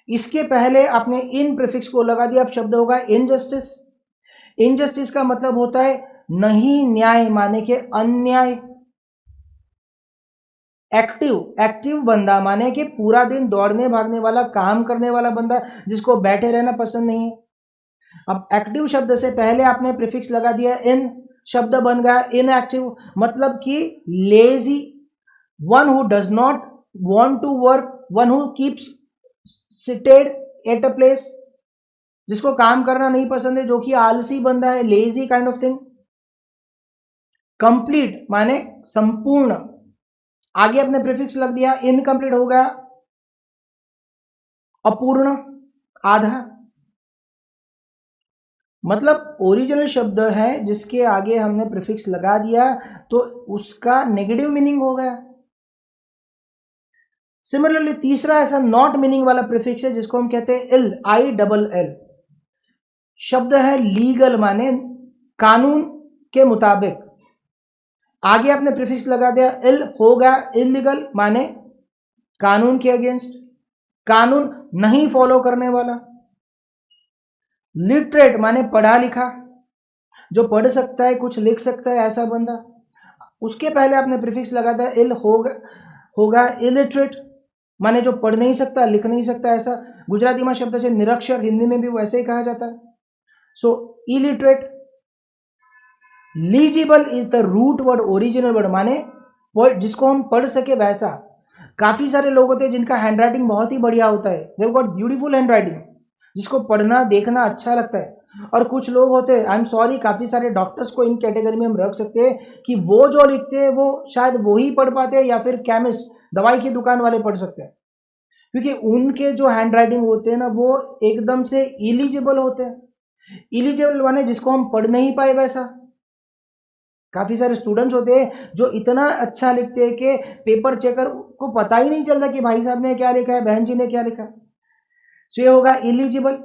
इसके पहले आपने इन प्रीफिक्स को लगा दिया, अब शब्द होगा इनजस्टिस। इनजस्टिस का मतलब होता है नहीं न्याय माने के अन्याय। एक्टिव, एक्टिव बंदा माने कि पूरा दिन दौड़ने भागने वाला, काम करने वाला बंदा, जिसको बैठे रहना पसंद नहीं है। अब एक्टिव शब्द से पहले आपने प्रीफिक्स लगा दिया इन, शब्द बन गया इनएक्टिव, मतलब कि lazy, one who does not want to work, one who keeps seated at a place, जिसको काम करना नहीं पसंद है, जो कि आलसी बंदा है, lazy kind of thing. Complete माने संपूर्ण, आगे आपने प्रीफिक्स लग दिया इनकंप्लीट हो गया अपूर्ण, आधा। मतलब ओरिजिनल शब्द है जिसके आगे हमने प्रीफिक्स लगा दिया तो उसका नेगेटिव मीनिंग हो गया। सिमिलरली तीसरा ऐसा नॉट मीनिंग वाला प्रीफिक्स है जिसको हम कहते हैं इल, आई डबल एल। शब्द है लीगल माने कानून के मुताबिक, आगे आपने प्रीफिक्स लगा दिया इल, होगा इलीगल माने कानून के अगेंस्ट, कानून नहीं फॉलो करने वाला। लिटरेट माने पढ़ा लिखा, जो पढ़ सकता है, कुछ लिख सकता है, ऐसा बंदा। उसके पहले आपने प्रीफिक्स लगा दिया इल, होगा इलिटरेट माने जो पढ़ नहीं सकता, लिख नहीं सकता, ऐसा। गुजराती में शब्द है निरक्षर, हिंदी में भी वैसे ही कहा जाता है। So illiterate. Legible is the root word, original word माने जिसको हम पढ़ सके वैसा। काफी सारे लोग होते हैं जिनका हैंडराइटिंग बहुत ही बढ़िया होता है, दे गॉट ब्यूटीफुल हैंडराइटिंग, जिसको पढ़ना देखना अच्छा लगता है। और कुछ लोग होते हैं, आई एम सॉरी, काफी सारे डॉक्टर्स को इन कैटेगरी में हम रख सकते हैं कि वो जो लिखते हैं वो शायद वो ही पढ़ पाते हैं, या फिर केमिस्ट, दवाई की दुकान वाले पढ़ सकते हैं, क्योंकि उनके जो हैंडराइटिंग होते हैं ना वो एकदम से इलिजिबल होते हैं। इलिजिबल माने जिसको हम पढ़ नहीं पाए वैसा। काफी सारे स्टूडेंट्स होते हैं जो इतना अच्छा लिखते हैं कि पेपर चेकर को पता ही नहीं चलता कि भाई साहब ने क्या लिखा है, बहन जी ने क्या लिखा है। सो ये होगा इलिजिबल,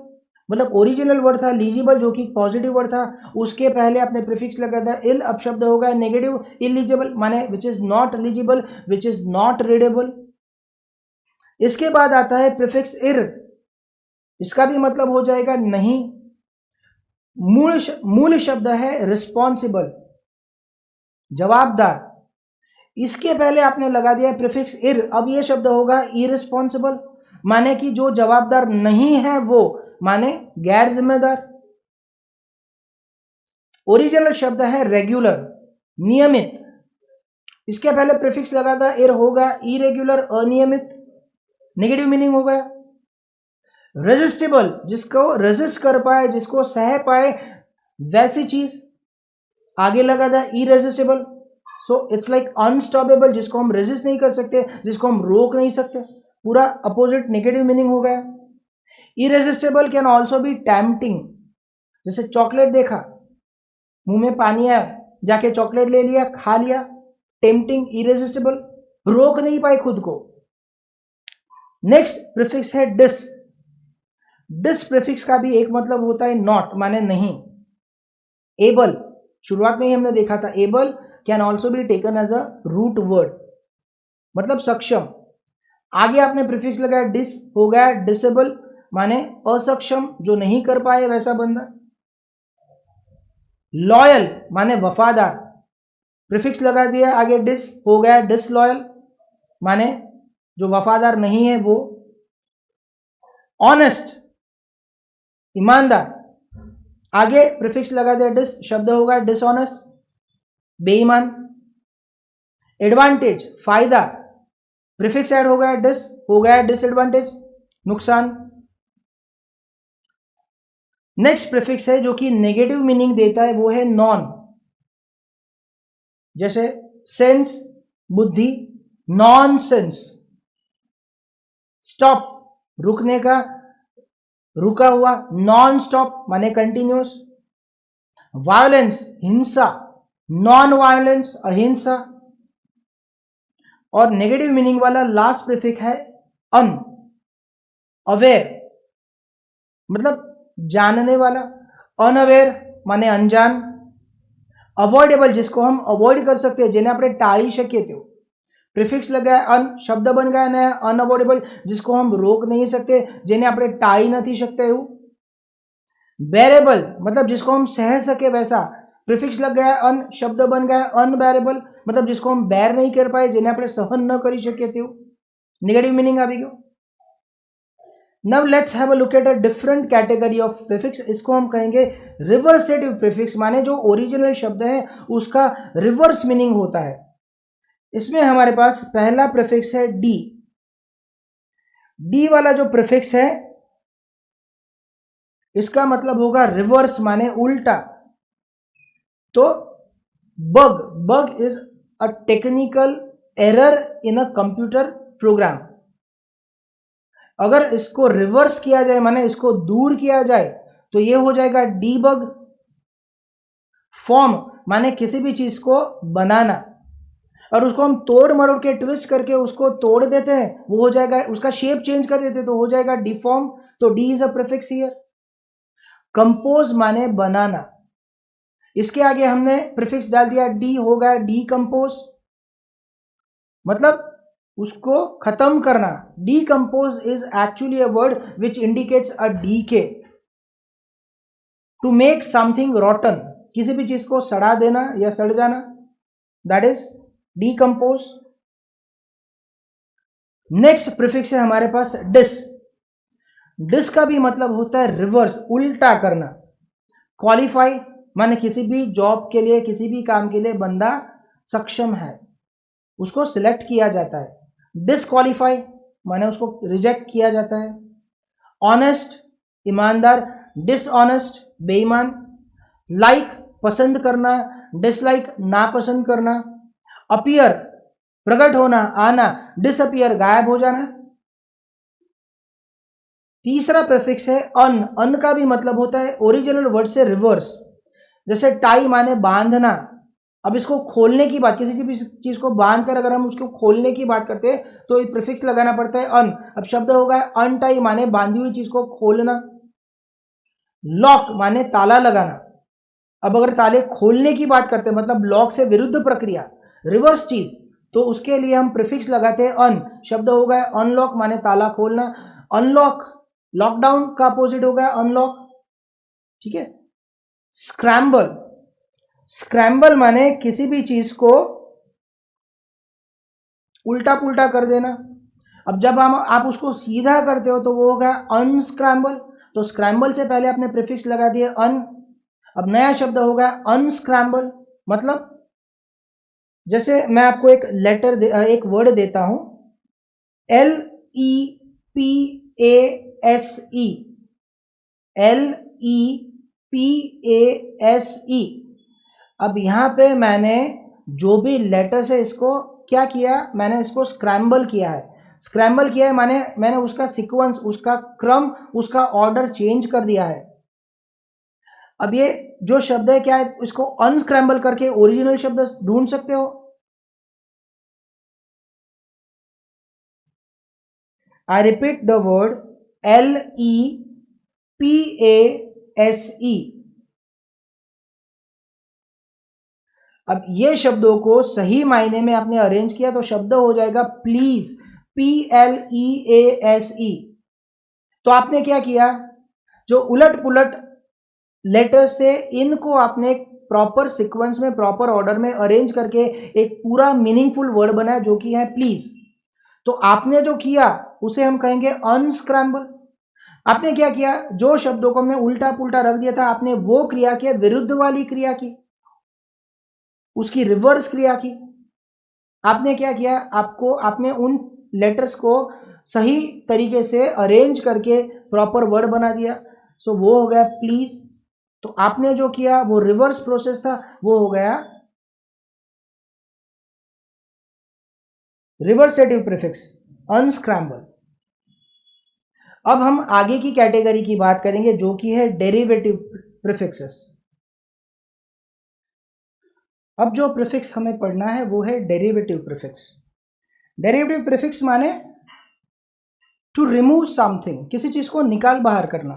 मतलब ओरिजिनल वर्ड था लीजिबल जो कि पॉजिटिव वर्ड था, उसके पहले आपने प्रीफिक्स लगा था इल, अब शब्द होगा नेगेटिव इलिजिबल माने which is not eligible, which is not readable. इसके बाद आता है प्रीफिक्स इर, इसका भी मतलब हो जाएगा नहीं। मूल शब्द है रिस्पॉन्सिबल, जवाबदार। इसके पहले आपने लगा दिया प्रीफिक्स इर, अब ये शब्द होगा इरिस्पॉन्सिबल माने कि जो जवाबदार नहीं है वो, माने गैर जिम्मेदार। ओरिजिनल शब्द है रेगुलर, नियमित। इसके पहले प्रीफिक्स लगा था इर, होगा इरेगुलर, अनियमित, नेगेटिव मीनिंग हो गया। रेजिस्टेबल, जिसको रेजिस्ट कर पाए, जिसको सह पाए वैसी चीज, आगे लगा था irresistible. So it's like unstoppable, जिसको हम रेजिस्ट नहीं कर सकते, जिसको हम रोक नहीं सकते, पूरा अपोजिट नेगेटिव मीनिंग हो गया। Irresistible can also B tempting, जैसे चॉकलेट देखा, मुंह में पानी आया, जाके चॉकलेट ले लिया, खा लिया, टेम्पटिंग, इरेजिस्टेबल, रोक नहीं पाए खुद को। नेक्स्ट प्रीफिक्स है डिस। डिस प्रीफिक्स का भी एक मतलब होता है नॉट माने नहीं, एबल शुरुआत में ही हमने देखा था able can also be taken as a root word, मतलब सक्षम। आगे आपने प्रीफिक्स लगाया डिस, हो गया डिसेबल, माने असक्षम, जो नहीं कर पाए वैसा बंदा। लॉयल माने वफादार, प्रीफिक्स लगा दिया आगे डिस, हो गया डिसलॉयल, माने जो वफादार नहीं है वो। ऑनेस्ट ईमानदार, आगे प्रीफिक्स लगा दिया डिस, शब्द होगा डिसऑनेस्ट, बेईमान। एडवांटेज फायदा, प्रीफिक्स ऐड हो गया डिस, हो गया डिसएडवांटेज, नुकसान। नेक्स्ट प्रीफिक्स है जो कि नेगेटिव मीनिंग देता है, वो है नॉन, जैसे सेंस बुद्धि, नॉन सेंस। स्टॉप रुकने का, रुका हुआ, नॉन स्टॉप माने कंटिन्यूस। वायलेंस हिंसा, नॉन वायलेंस अहिंसा। और नेगेटिव मीनिंग वाला लास्ट प्रीफिक्स है अन, अवेयर मतलब जानने वाला, अनअवेयर माने अनजान। अवॉइडेबल जिसको हम अवॉइड कर सकते हैं, जिन्हें આપણે टाળી શકીએ તેવું, प्रीफिक्स लगा है अन, शब्द बन गया नया अनअवॉइडेबल, जिसको हम रोक नहीं सकते, जिन्हें આપણે टाળી नहीं सकते એવું। बेरेबल मतलब जिसको हम सह सके वैसा, प्रीफिक्स लग गया अन, शब्द बन गया अनबेरेबल, मतलब जिसको हम बेर नहीं कर पाए, जिन्हें આપણે सहन न કરી શકીએ તેવું। नेगेटिव मीनिंग આવી ગયો। Now let's have a look at a different category of prefix. इसको हम कहेंगे रिवर्सेटिव प्रीफिक्स, माने जो ओरिजिनल शब्द है उसका रिवर्स मीनिंग होता है। इसमें हमारे पास पहला प्रीफिक्स है डी। डी वाला जो प्रीफिक्स है इसका मतलब होगा रिवर्स माने उल्टा। तो bug, bug is a technical error in a computer program. अगर इसको रिवर्स किया जाए माने इसको दूर किया जाए तो ये हो जाएगा डीबग। फॉर्म माने किसी भी चीज को बनाना, और उसको हम तोड़ मरोड़ के ट्विस्ट करके उसको तोड़ देते हैं, वो हो जाएगा, उसका शेप चेंज कर देते हैं तो हो जाएगा डिफॉर्म। तो D is a prefix here. Compose माने बनाना, इसके आगे हमने प्रीफिक्स डाल दिया डी, हो गया डीकंपोज, मतलब उसको खत्म करना। Decompose is actually a word which indicates a decay. To make something rotten, किसी भी चीज को सड़ा देना या सड़ जाना, that is decompose. Next prefix है हमारे पास डिस। डिस का भी मतलब होता है रिवर्स, उल्टा करना। क्वालिफाई माने किसी भी जॉब के लिए, किसी भी काम के लिए बंदा सक्षम है, उसको सिलेक्ट किया जाता है। डिसक्वालीफाई माने उसको रिजेक्ट किया जाता है। ऑनेस्ट ईमानदार, डिसऑनेस्ट बेईमान। लाइक पसंद करना, डिसलाइक नापसंद करना। अपीयर प्रकट होना, आना। डिसअपियर गायब हो जाना। तीसरा प्रीफिक्स है अन। अन का भी मतलब होता है ओरिजिनल वर्ड से रिवर्स, जैसे टाई माने बांधना। अब इसको खोलने की बात, किसी भी चीज को बांध कर अगर हम उसको खोलने की बात करते हैं तो ये प्रीफिक्स लगाना पड़ता है अन। अब शब्द होगा अनटाई माने बांधी हुई चीज को खोलना। लॉक माने ताला लगाना। अब अगर ताले खोलने की बात करते हैं, मतलब लॉक से विरुद्ध प्रक्रिया, रिवर्स चीज, तो उसके लिए हम प्रीफिक्स लगाते हैं अन। शब्द हो गया अनलॉक माने ताला खोलना। अनलॉक लॉकडाउन का अपोजिट हो गया अनलॉक, ठीक है। स्क्रैम्बल, स्क्रैम्बल माने किसी भी चीज को उल्टा पुल्टा कर देना। अब जब हम आप उसको सीधा करते हो तो वो हो गया अनस्क्रैम्बल। तो स्क्रैम्बल से पहले आपने प्रीफिक्स लगा दिए अन। अब नया शब्द हो गया अनस्क्रैम्बल, मतलब जैसे मैं आपको एक लेटर एक वर्ड देता हूं, LEPASE, LEPASE। अब यहां पे मैंने जो भी लेटर है इसको क्या किया, मैंने इसको स्क्रैम्बल किया है। स्क्रैम्बल किया है माने मैंने उसका सीक्वेंस, उसका क्रम, उसका ऑर्डर चेंज कर दिया है। अब ये जो शब्द है क्या है, इसको अनस्क्रैम्बल करके ओरिजिनल शब्द ढूंढ सकते हो। I repeat the word LEPASE। अब ये शब्दों को सही मायने में आपने अरेंज किया तो शब्द हो जाएगा प्लीज, PLEASE। तो आपने क्या किया, जो उलट पुलट लेटर्स थे इनको आपने प्रॉपर सीक्वेंस में, प्रॉपर ऑर्डर में अरेंज करके एक पूरा मीनिंगफुल वर्ड बनाया जो कि है प्लीज। तो आपने जो किया उसे हम कहेंगे अनस्क्रैम्बल। आपने क्या किया, जो शब्दों को हमने उल्टा पुल्टा रख दिया था आपने वो क्रिया की, विरुद्ध वाली क्रिया की, उसकी रिवर्स क्रिया की। आपने क्या किया, आपने उन लेटर्स को सही तरीके से अरेंज करके प्रॉपर वर्ड बना दिया। सो वो हो गया प्लीज। तो आपने जो किया वो रिवर्स प्रोसेस था, वो हो गया रिवर्सेटिव प्रीफिक्स, अनस्क्रैम्बल। अब हम आगे की कैटेगरी की बात करेंगे जो कि है डेरिवेटिव प्रीफिक्सेस। अब जो प्रीफिक्स हमें पढ़ना है वो है डेरिवेटिव प्रीफिक्स। डेरिवेटिव प्रीफिक्स माने टू रिमूव समथिंग, किसी चीज को निकाल बाहर करना।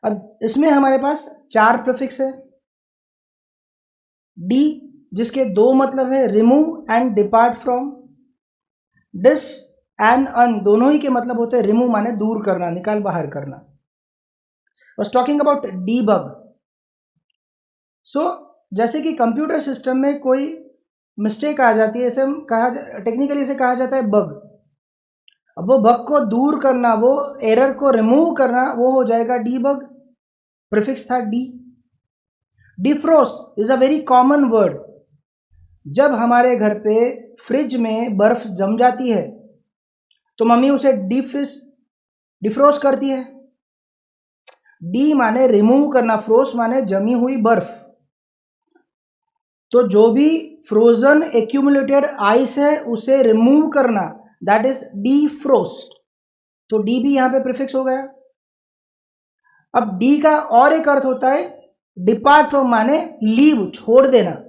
अब इसमें हमारे पास 4 प्रीफिक्स है। डी, जिसके 2 मतलब है, remove and depart from. Dis and un, दोनों ही के मतलब होते हैं रिमूव माने दूर करना, निकाल बाहर करना। was talking about debug। सो जैसे कि कंप्यूटर सिस्टम में कोई मिस्टेक आ जाती है, इसे हम टेक्निकली इसे कहा जाता है बग। अब वो बग को दूर करना, वो एरर को रिमूव करना, वो हो जाएगा डीबग। प्रीफिक्स था D. Defrost is a very common word. जब हमारे घर पे फ्रिज में बर्फ जम जाती है तो मम्मी उसे डिफ्रोस्ट करती है। डी माने रिमूव करना, फ्रोस्ट माने जमी हुई बर्फ। तो जो भी फ्रोजन एक्यूमुलेटेड आइस है उसे रिमूव करना, दैट इज डीफ्रोस्ट। तो डी भी यहां पे प्रीफिक्स हो गया। अब डी का और एक अर्थ होता है डिपार्ट फ्रॉम, माने लीव, छोड़ देना।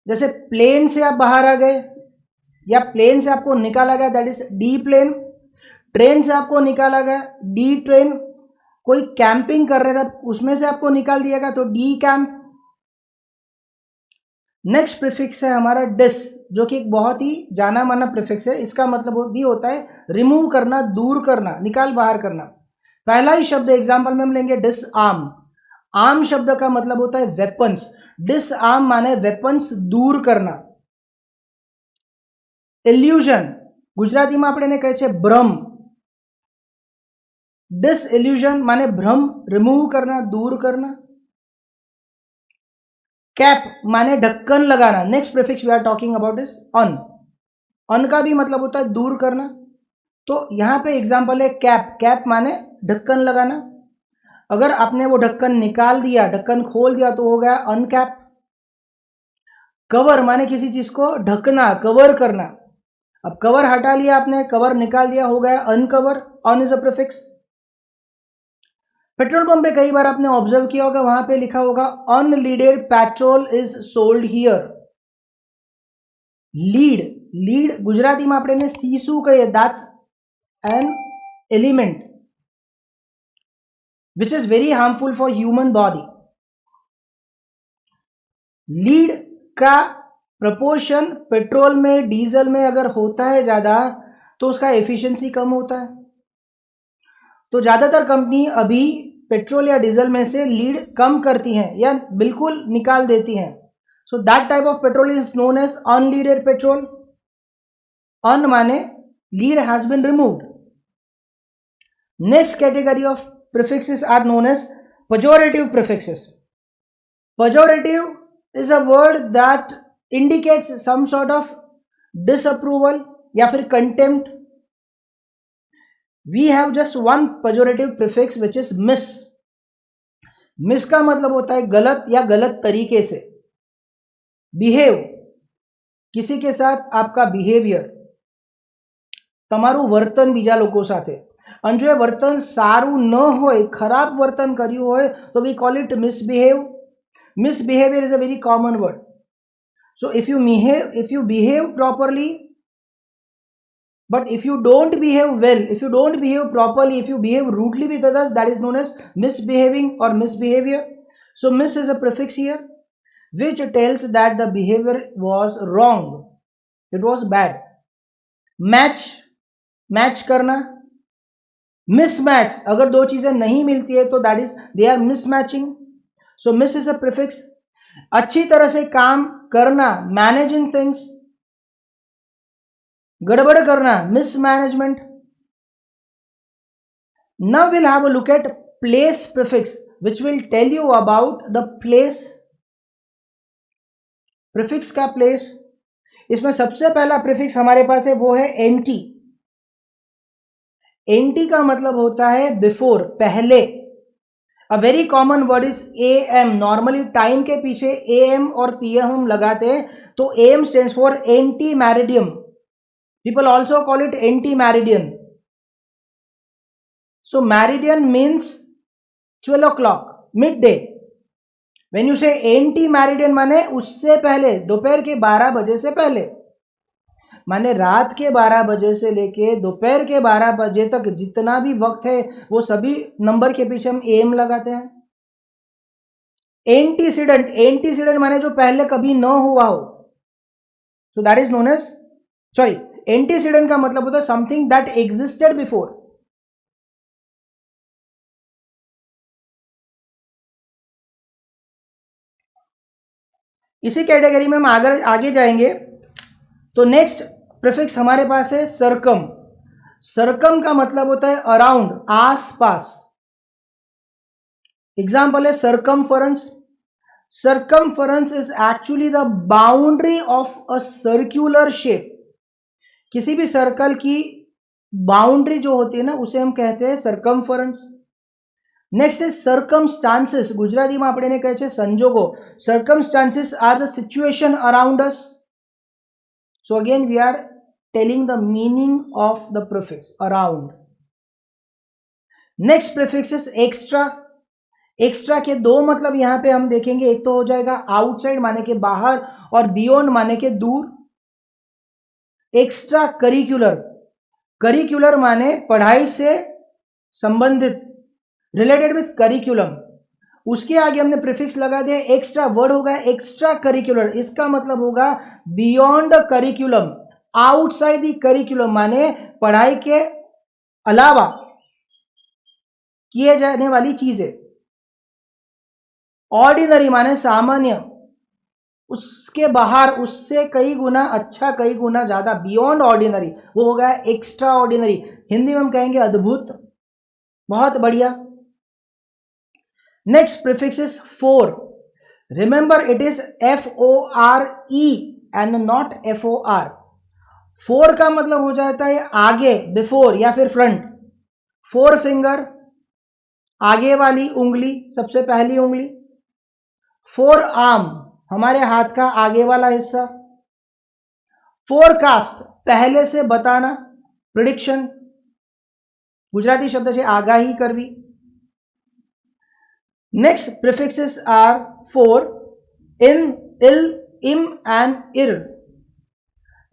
जैसे प्लेन से आप बाहर आ गए या प्लेन से आपको निकाला गया, that is deplane. Train से आपको निकाला गया, डी ट्रेन। कोई कैंपिंग कर रहा था उसमें से आपको निकाल दिया गया तो डी कैंप। नेक्स्ट प्रीफिक्स है हमारा डिस, जो कि एक बहुत ही जाना माना प्रीफिक्स है। इसका मतलब भी होता है रिमूव करना, दूर करना, निकाल बाहर करना। पहला ही शब्द एग्जांपल में हम लेंगे डिस आर्म। आर्म शब्द का मतलब होता है वेपन्स। डिस आर्म माने वेपन्स दूर करना। इल्यूजन, गुजरातीમાં આપણે એને કહે છે ભ્રમ। डिस इल्यूजन माने भ्रम, रिमूव करना, दूर करना। कैप माने ढक्कन लगाना। Next prefix we are talking about is un. Un का भी मतलब होता है दूर करना। तो यहां पे एग्जांपल है कैप। कैप माने ढक्कन लगाना। अगर आपने वो ढक्कन निकाल दिया, ढक्कन खोल दिया तो हो गया अनकैप। कवर माने किसी चीज को ढकना, कवर करना। अब कवर हटा लिया आपने, कवर निकाल दिया, हो गया uncover. Un is a prefix. Petrol pump पे कई बार आपने ऑब्जर्व किया होगा, वहां पे लिखा होगा unleaded petrol is sold here. Lead, lead Gujarati में આપણે સીસુ કહીએ, that's an element which is very harmful for human body। Lead का प्रपोर्शन पेट्रोल में, डीजल में अगर होता है ज्यादा तो उसका एफिशिएंसी कम होता है। तो ज्यादातर कंपनी अभी पेट्रोल या डीजल में से लीड कम करती हैं या बिल्कुल निकाल देती हैं। So that type of petrol is known as unleaded petrol. Un माने lead has been removed. Next category of prefixes are known as pejorative prefixes। pejorative is a word that indicates some sort of disapproval या फिर contempt। We have just one pejorative prefix which is miss। Miss का मतलब होता है गलत या गलत तरीके से। बिहेव, किसी के साथ आपका बिहेवियर, તમારું વર્તન બીજા લોકો સાથે। અને જો એ વર્તન સારું ન હોય, ખરાબ વર્તન કર્યું હોય તો we call it misbehave। Misbehavior is a very common word। So if you behave properly, but if you don't behave well, if you don't behave properly, if you behave rudely with others, that is known as misbehaving or misbehavior। So miss is a prefix here। which tells that the behavior was wrong, it was bad. Match, match करना. Mismatch, अगर दो चीजें नहीं मिलती है तो that is they are mismatching. So mis is a prefix. अच्छी तरह से काम करना, मैनेजिंग थिंग्स. गड़बड़ करना, mismanagement. Now will have a look at place prefix which will tell you about the place. Prefix का प्लेस, इसमें सबसे पहला प्रीफिक्स हमारे पास है वो है एनटी. एनटी का मतलब होता है बिफोर, पहले. A very common word is A M. Normally time के पीछे ए एम और पी एम हम लगाते हैं, तो A M stands for ante meridiem. People also call it ante meridian. So meridian means 12 o'clock, midday. When you say ante meridian माने उससे पहले, दोपहर के 12 बजे से पहले, माने रात के 12 बजे से लेके दोपहर के 12 बजे तक जितना भी वक्त है वो सभी नंबर के पीछे हम एम लगाते हैं. एंटीसीडेंट, एंटीसीडेंट माने जो पहले कभी न हुआ हो, so that is known as, sorry, antecedent का मतलब होता है समथिंग दैट एग्जिस्टेड बिफोर. इसी कैटेगरी में हम आगे जाएंगे. तो नेक्स्ट प्रीफिक्स हमारे पास है सरकम. सरकम का मतलब होता है अराउंड, आस पास. एग्जाम्पल है circumference. Circumference is actually the boundary of a circular shape. किसी भी सर्कल की बाउंड्री जो होती है ना, उसे हम कहते हैं सरकमफरेंस. Next is circumstances. गुजरातीમાં આપણે એને કહે છે સંજોગો. Circumstances are the situation around us. So again we are telling the meaning of the prefix around. Next prefix is extra. Extra के दो मतलब यहां पे हम देखेंगे. एक तो हो जाएगा आउटसाइड माने के बाहर, और बियॉन्ड माने के दूर. एक्स्ट्रा करिकुलर, करिकुलर माने पढ़ाई से संबंधित, रिलेटेड विथ करिकुलम. उसके आगे हमने प्रीफिक्स लगा दिया एक्स्ट्रा. वर्ड होगा एक्स्ट्रा करिकुलर. इसका मतलब होगा beyond the curriculum, outside the curriculum, माने पढ़ाई के अलावा किए जाने वाली चीजें. ऑर्डिनरी माने सामान्य, उसके बाहर, उससे कई गुना अच्छा, कई गुना ज्यादा. बियॉन्ड ऑर्डिनरी वो हो गया एक्स्ट्रा ऑर्डिनरी. हिंदी में हम कहेंगे अद्भुत, बहुत बढ़िया. Next prefix is four. Remember it is FORE and not FOR. Four का मतलब हो जाता है आगे, बिफोर या फिर फ्रंट. फोर फिंगर, आगे वाली उंगली, सबसे पहली उंगली. फोर आर्म, हमारे हाथ का आगे वाला हिस्सा. फोरकास्ट, पहले से बताना, प्रिडिक्शन. गुजराती शब्द છે આગાહી કરવી. नेक्स्ट प्रीफिक्सेस आर फोर, इन, इल, इम एंड इर.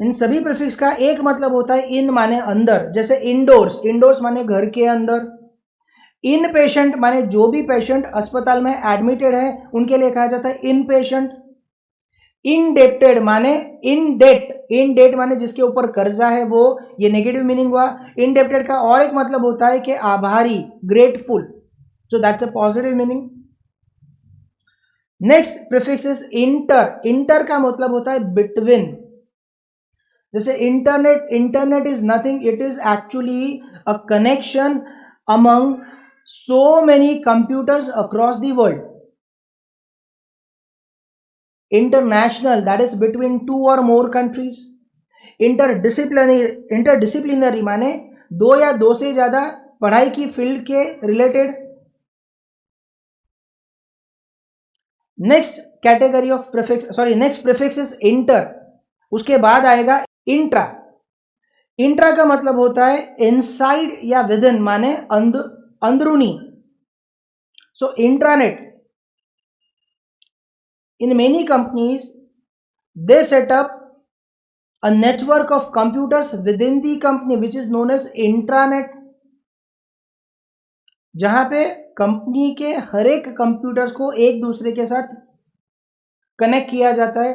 इन सभी प्रीफिक्स का एक मतलब होता है इन माने अंदर. जैसे इंडोर्स, इंडोर्स माने घर के अंदर. इन पेशेंट माने जो भी पेशेंट अस्पताल में एडमिटेड है उनके लिए कहा जाता है इन पेशेंट. इनडेप्टेड माने इन डेट, इन डेट माने जिसके ऊपर कर्जा है वो, ये नेगेटिव मीनिंग हुआ. इनडेप्टेड का और एक मतलब होता है कि आभारी, grateful. So that's a positive meaning. Next prefix is inter. Inter का मतलब होता है बिटवीन. जैसे internet, internet is nothing, it is actually a connection among so many computers across the world. International, that is between two or more countries. Interdisciplinary, interdisciplinary माने दो या दो से ज्यादा पढ़ाई की फील्ड के related. Next category of prefix, sorry, next prefix is inter. उसके बाद आएगा इंट्रा. इंट्रा का मतलब होता है इनसाइड या विदिन माने अंदरूनी. सो intranet, in many companies they set up a network of computers within the company which is known as intranet, जहां पे कंपनी के हर एक कंप्यूटर्स को एक दूसरे के साथ कनेक्ट किया जाता है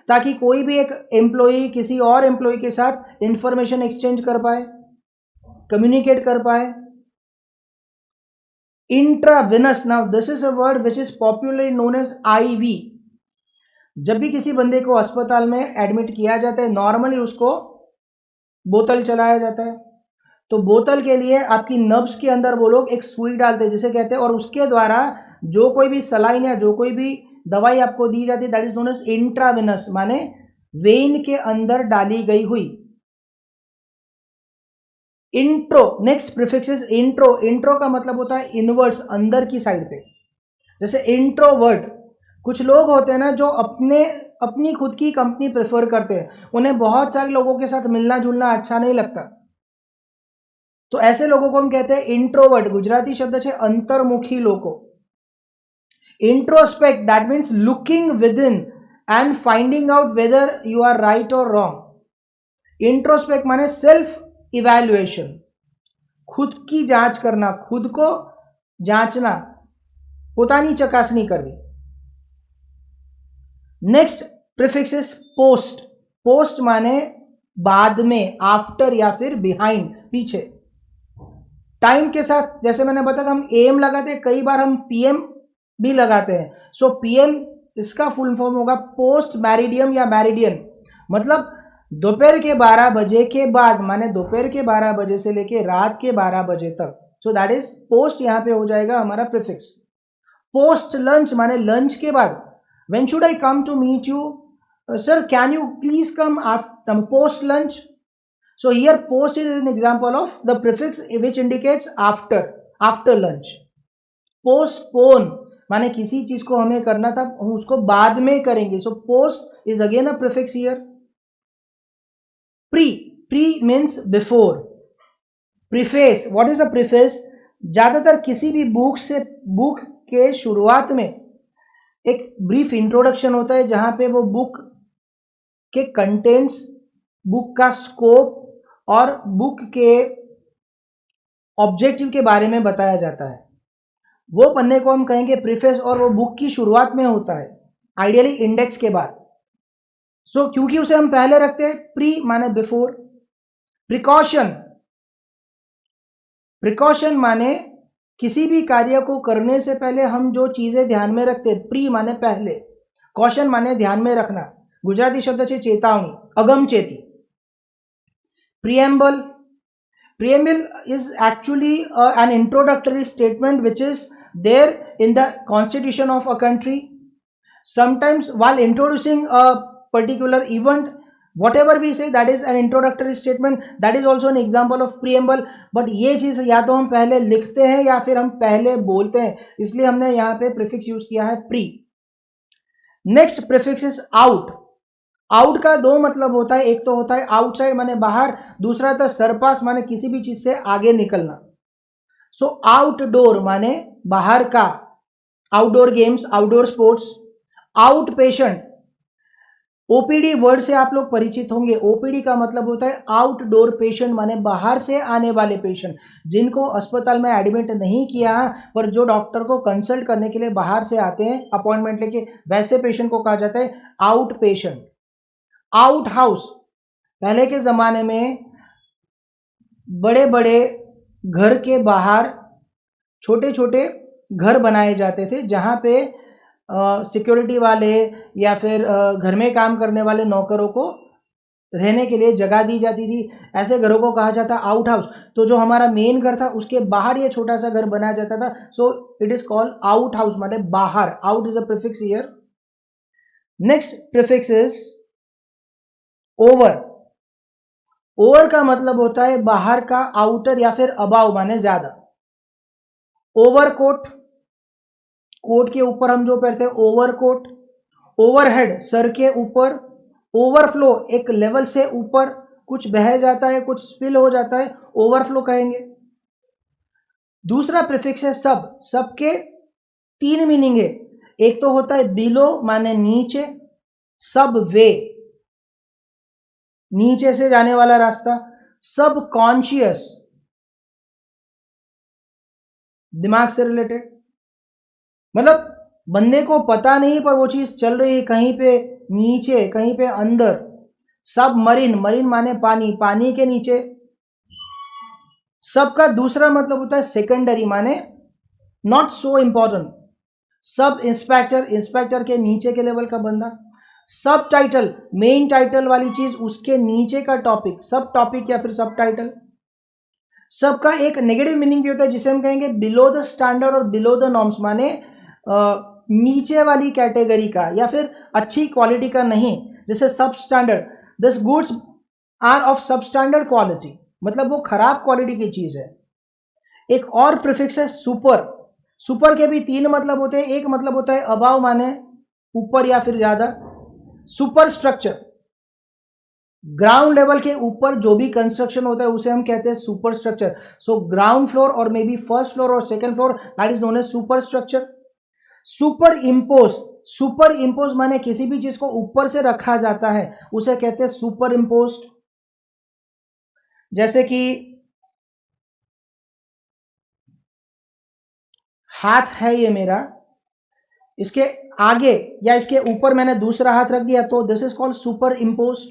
ताकि कोई भी एक एम्प्लॉय किसी और एम्प्लॉय के साथ इंफॉर्मेशन एक्सचेंज कर पाए, कम्युनिकेट कर पाए। Intravenous, now this is a word which is popularly known as IV. जब भी किसी बंदे को अस्पताल में एडमिट किया जाता है, नॉर्मली उसको बोतल चलाया जाता है। तो बोतल के लिए आपकी नब्स के अंदर वो लोग एक सुई डालते हैं जिसे कहते हैं, और उसके द्वारा जो कोई भी सलाइन या जो कोई भी दवाई आपको दी जाती है that is known as intravenous, माने वेन के अंदर डाली गई हुई। Intro, next prefix is intro. Intro का मतलब होता है इनवर्ड्स, अंदर की साइड पे। जैसे इंट्रोवर्ट, कुछ लोग होते हैं ना जो अपनी खुद की कंपनी प्रेफर करते हैं, उन्हें बहुत सारे लोगों के साथ मिलना जुलना अच्छा नहीं लगता, तो ऐसे लोगों को हम कहते हैं इंट्रोवर्ट। गुजराती शब्द है अंतर्मुखी लोगों। Introspect, that means looking within and finding out whether you are right और रॉन्ग। इंट्रोस्पेक्ट माने सेल्फ इवैल्यूएशन, खुद की जांच करना, खुद को जांचना, પોતાની ચકાસણી કરવી। Next prefix is post. Post माने बाद में, आफ्टर या फिर बिहाइंड, पीछे। टाइम के साथ, जैसे मैंने बताया हम एम लगाते हैं, कई बार हम पीएम भी लगाते हैं। सो पीएम इसका फुल फॉर्म होगा पोस्ट मैरिडियम या मैरिडियन, मतलब दोपहर के 12 बजे के बाद, माने दोपहर के 12 बजे से लेके रात के 12 बजे तक। सो दैट इज पोस्ट, यहां पे हो जाएगा हमारा प्रीफिक्स। पोस्ट लंच माने लंच के बाद, when should I come to meet you, sir can you please come after post lunch? So here post is an example of the prefix which indicates after lunch। postpone माने किसी चीज को हमें करना था, हम उसको बाद में करेंगे। so post is again a prefix here। pre means before। preface, what is a preface? ज्यादातर किसी भी बुक के शुरुआत में एक ब्रीफ इंट्रोडक्शन होता है जहां पे वो बुक के कंटेंट्स, बुक का स्कोप और बुक के ऑब्जेक्टिव के बारे में बताया जाता है। वो पन्ने को हम कहेंगे प्रीफेस, और वो बुक की शुरुआत में होता है, आइडियली इंडेक्स के बाद। सो क्योंकि उसे हम पहले रखते हैं, प्री माने बिफोर। प्रिकॉशन, प्रिकॉशन माने किसी भी कार्य को करने से पहले हम जो चीजें ध्यान में रखते हैं। प्री माने पहले, कॉशन माने ध्यान में रखना। गुजराती शब्द है चेतावनी, अगमचेती। Preamble, preamble is actually an introductory statement which is there in the constitution of a country. Sometimes while introducing a particular event, whatever we say that is an introductory statement, that is also an example of preamble। but ये चीज या तो हम पहले लिखते हैं या फिर हम पहले बोलते हैं, इसलिए हमने यहां पे प्रीफिक्स यूज किया है pre. Next prefix is out. Out का दो मतलब होता है, एक तो होता है आउटसाइड माने बाहर, दूसरा होता है सरपास माने किसी भी चीज से आगे निकलना। सो आउटडोर माने बाहर का, outdoor games, outdoor sports. Out patient, OPD word से आप लोग परिचित होंगे। ओपीडी का मतलब होता है आउटडोर पेशेंट, माने बाहर से आने वाले पेशेंट, जिनको अस्पताल में एडमिट नहीं किया पर जो डॉक्टर को कंसल्ट करने के लिए बाहर से आते हैं अपॉइंटमेंट लेके, वैसे पेशेंट को कहा जाता है आउट पेशेंट। आउट हाउस, पहले के जमाने में बड़े बड़े घर के बाहर छोटे छोटे घर बनाए जाते थे जहां पे सिक्योरिटी वाले या फिर घर में काम करने वाले नौकरों को रहने के लिए जगह दी जाती थी। ऐसे घरों को कहा जाता आउट हाउस। तो जो हमारा मेन घर था उसके बाहर ये छोटा सा घर बनाया जाता था। सो it is called out house, मतलब बाहर। Out is a prefix here. Next prefix is over. Over का मतलब होता है बाहर का, आउटर या फिर अबाव माने ज्यादा। ओवरकोट, कोट के ऊपर हम जो पहनते हैं ओवरकोट। ओवरहेड, सर के ऊपर। ओवरफ्लो, एक लेवल से ऊपर कुछ बह जाता है, कुछ स्पिल हो जाता है, ओवरफ्लो कहेंगे। दूसरा प्रीफिक्स है सब। सब के तीन मीनिंग है। एक तो होता है बिलो माने नीचे, सब वे नीचे से जाने वाला रास्ता, सबकॉन्शियस दिमाग से रिलेटेड, मतलब बंदे को पता नहीं पर वो चीज चल रही है, कहीं पे नीचे कहीं पे अंदर। सब मरीन, मरीन माने पानी, पानी के नीचे। सबका दूसरा मतलब होता है सेकेंडरी माने not so important. Sub inspector, inspector के नीचे के लेवल का बंदा। सब टाइटल, मेन टाइटल वाली चीज, उसके नीचे का टॉपिक, सब टॉपिक या फिर सब टाइटल। सबका एक नेगेटिव मीनिंग भी होता है जिसे हम कहेंगे बिलो द स्टैंडर्ड और बिलो द नॉर्म्स माने नीचे वाली कैटेगरी का या फिर अच्छी क्वालिटी का नहीं। जैसे substandard, this goods are of substandard quality, मतलब वो खराब क्वालिटी की चीज है। एक और प्रीफिक्स है सुपर। सुपर के भी तीन मतलब होते हैं। एक मतलब होता है अबाव माने ऊपर या फिर ज्यादा। सुपर स्ट्रक्चर, ग्राउंड लेवल के ऊपर जो भी कंस्ट्रक्शन होता है उसे हम कहते हैं superstructure. So ground floor और मे बी फर्स्ट फ्लोर और second floor, that is known as superstructure. Superimpose, superimpose माने किसी भी चीज को ऊपर से रखा जाता है उसे कहते हैं सुपर इम्पोज। जैसे कि हाथ है ये मेरा, इसके आगे या इसके ऊपर मैंने दूसरा हाथ रख दिया तो this is called super impose.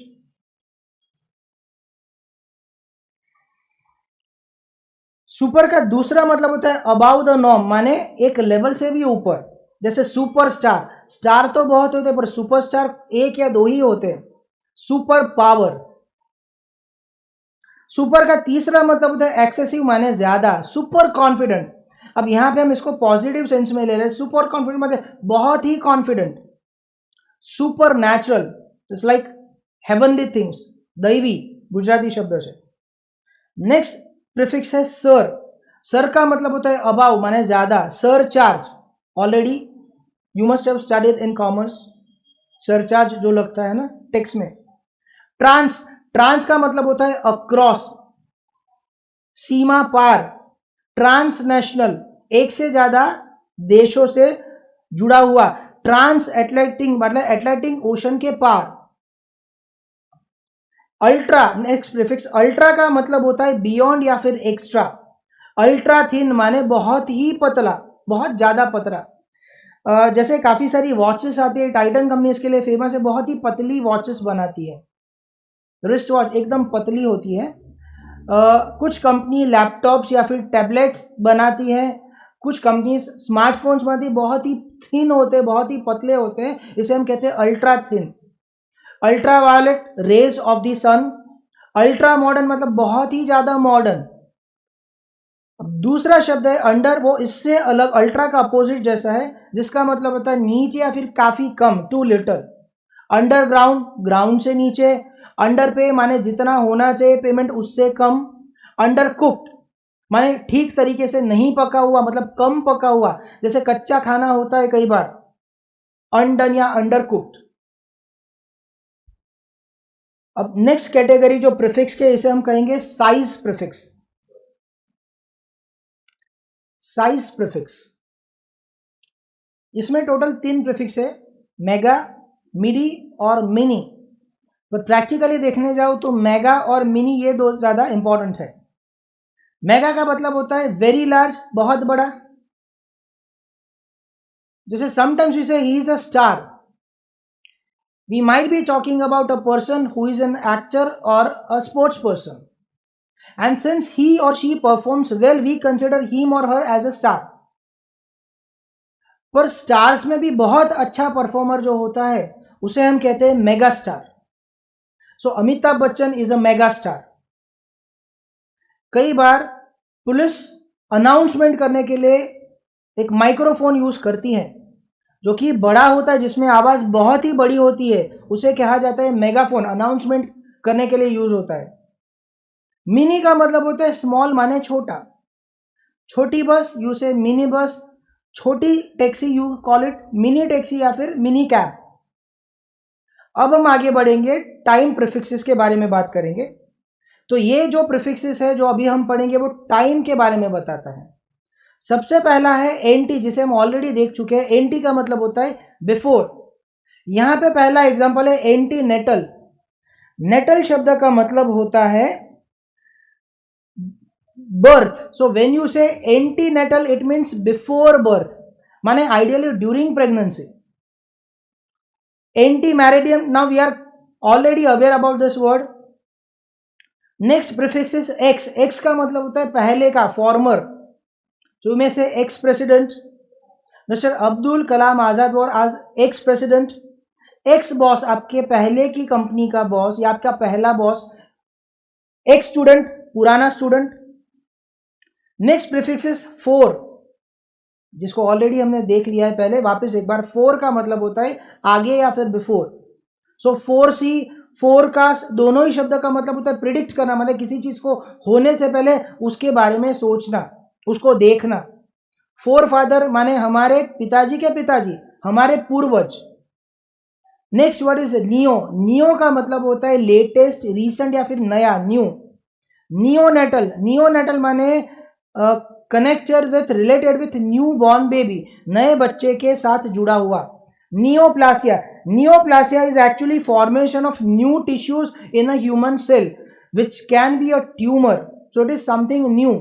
Super का दूसरा मतलब होता है अबाउ द नॉर्म माने एक लेवल से भी ऊपर। जैसे सुपर स्टार, स्टार तो बहुत होते हैं पर सुपरस्टार एक या दो ही होते हैं। Super power. सुपर का तीसरा मतलब होता है एक्सेसिव माने ज्यादा। सुपर कॉन्फिडेंट, अब यहां पे हम इसको पॉजिटिव सेंस में ले रहे हैं। सुपर कॉन्फिडेंट मतलब बहुत ही confident. Supernatural, it's like heavenly things, दैवी गुजराती शब्द से। नेक्स्ट प्रीफिक्स है सर। सर का मतलब होता है अबाव माने ज्यादा। Surcharge, already you must have studied in commerce, surcharge जो लगता है ना टैक्स में। ट्रांस, ट्रांस का मतलब होता है अक्रॉस, सीमा पार। ट्रांसनेशनल, एक से ज्यादा देशों से जुड़ा हुआ। ट्रांस एटलांटिक मतलब एटलांटिक ओशन के पार। अल्ट्रा, नेक्स्ट प्रीफिक्स अल्ट्रा का मतलब होता है बियॉन्ड या फिर एक्स्ट्रा। अल्ट्रा थिन माने बहुत ही पतला, बहुत ज्यादा पतला। जैसे काफी सारी वॉचेस आती है, टाइटन कंपनी इसके लिए फेमस है, बहुत ही पतली वॉचेस बनाती है। रिस्ट वॉच एकदम पतली होती है। कुछ कंपनी लैपटॉप्स या फिर टैबलेट्स बनाती है। कुछ कंपनी स्मार्टफोन्स बनाती है, बहुत ही थिन होते हैं, बहुत ही पतले होते हैं, इसे हम कहते हैं ultra thin. Ultraviolet rays of the sun. Ultra modern मतलब बहुत ही ज्यादा मॉडर्न। दूसरा शब्द है अंडर, वो इससे अलग अल्ट्रा का अपोजिट जैसा है, जिसका मतलब होता है नीचे या फिर काफी कम, टू लिटल। अंडरग्राउंड, ग्राउंड से नीचे। अंडर पे माने जितना होना चाहिए पेमेंट उससे कम। अंडर कुक्ड माने ठीक तरीके से नहीं पका हुआ, मतलब कम पका हुआ, जैसे कच्चा खाना होता है कई बार, अनडन या अंडर कुक्ड। अब नेक्स्ट कैटेगरी जो प्रीफिक्स के, इसे हम कहेंगे साइज प्रीफिक्स। साइज प्रीफिक्स, इसमें टोटल 3 प्रीफिक्स है, मेगा, मिडी और मिनी। पर प्रैक्टिकली देखने जाओ तो मेगा और मिनी ये दो ज्यादा इंपॉर्टेंट है। मेगा का मतलब होता है वेरी लार्ज, बहुत बड़ा। जैसे sometimes we say he is a star, we might be talking about a person who is an actor or a sports person, and since he or she performs well we consider him or her as a star. पर stars में भी बहुत अच्छा performer जो होता है उसे हम कहते हैं mega star. So Amitabh Bachchan is a mega star. कई बार पुलिस अनाउंसमेंट करने के लिए एक माइक्रोफोन यूज करती है जो कि बड़ा होता है, जिसमें आवाज बहुत ही बड़ी होती है, उसे कहा जाता है मेगाफोन। अनाउंसमेंट करने के लिए यूज होता है। मिनी का मतलब होता है स्मॉल माने छोटा। छोटी बस यू से मिनी बस, छोटी taxi you call it mini taxi या फिर मिनी कैब। अब हम आगे बढ़ेंगे, टाइम प्रीफिक्सेस के बारे में बात करेंगे। तो ये जो प्रीफिक्सेस है जो अभी हम पढ़ेंगे वो टाइम के बारे में बताता है। सबसे पहला है एनटी, जिसे हम ऑलरेडी देख चुके हैं। एनटी का मतलब होता है बिफोर। यहां पे पहला एग्जांपल है एंटी नेटल। नेटल शब्द का मतलब होता है birth. So when you say antenatal it means before birth, माने ideally during pregnancy. Antimeridiem, now we are already aware about this word. Next prefix is ex. Ex का मतलब होता है पहले का, फॉर्मर. तो में से ex president mister Abdul Kalam Azad और आज एक्स प्रेसिडेंट. एक्स बॉस आपके पहले की कंपनी का बॉस या आपका पहला बॉस. एक्स स्टूडेंट पुराना student. Next prefix is four, जिसको ऑलरेडी हमने देख लिया है पहले. वापस एक बार, फोर का मतलब होता है आगे या फिर बिफोर. सो फोर सी, फोरकास्ट, दोनों ही शब्द का मतलब होता है प्रिडिक्ट करना, मतलब किसी चीज को होने से पहले उसके बारे में सोचना, उसको देखना. फोर फादर माने हमारे पिताजी के पिताजी, हमारे पूर्वज. Next word is neo. Neo का मतलब होता है लेटेस्ट, रीसेंट या फिर नया, न्यू. नियोनेटल. नियोनेटल माने connected with, related with new born baby, नए बच्चे के साथ जुड़ा हुआ. नियोप्लासिया. Neoplasia is actually formation of new tissues in a human cell, which can be a tumor. So it is something new.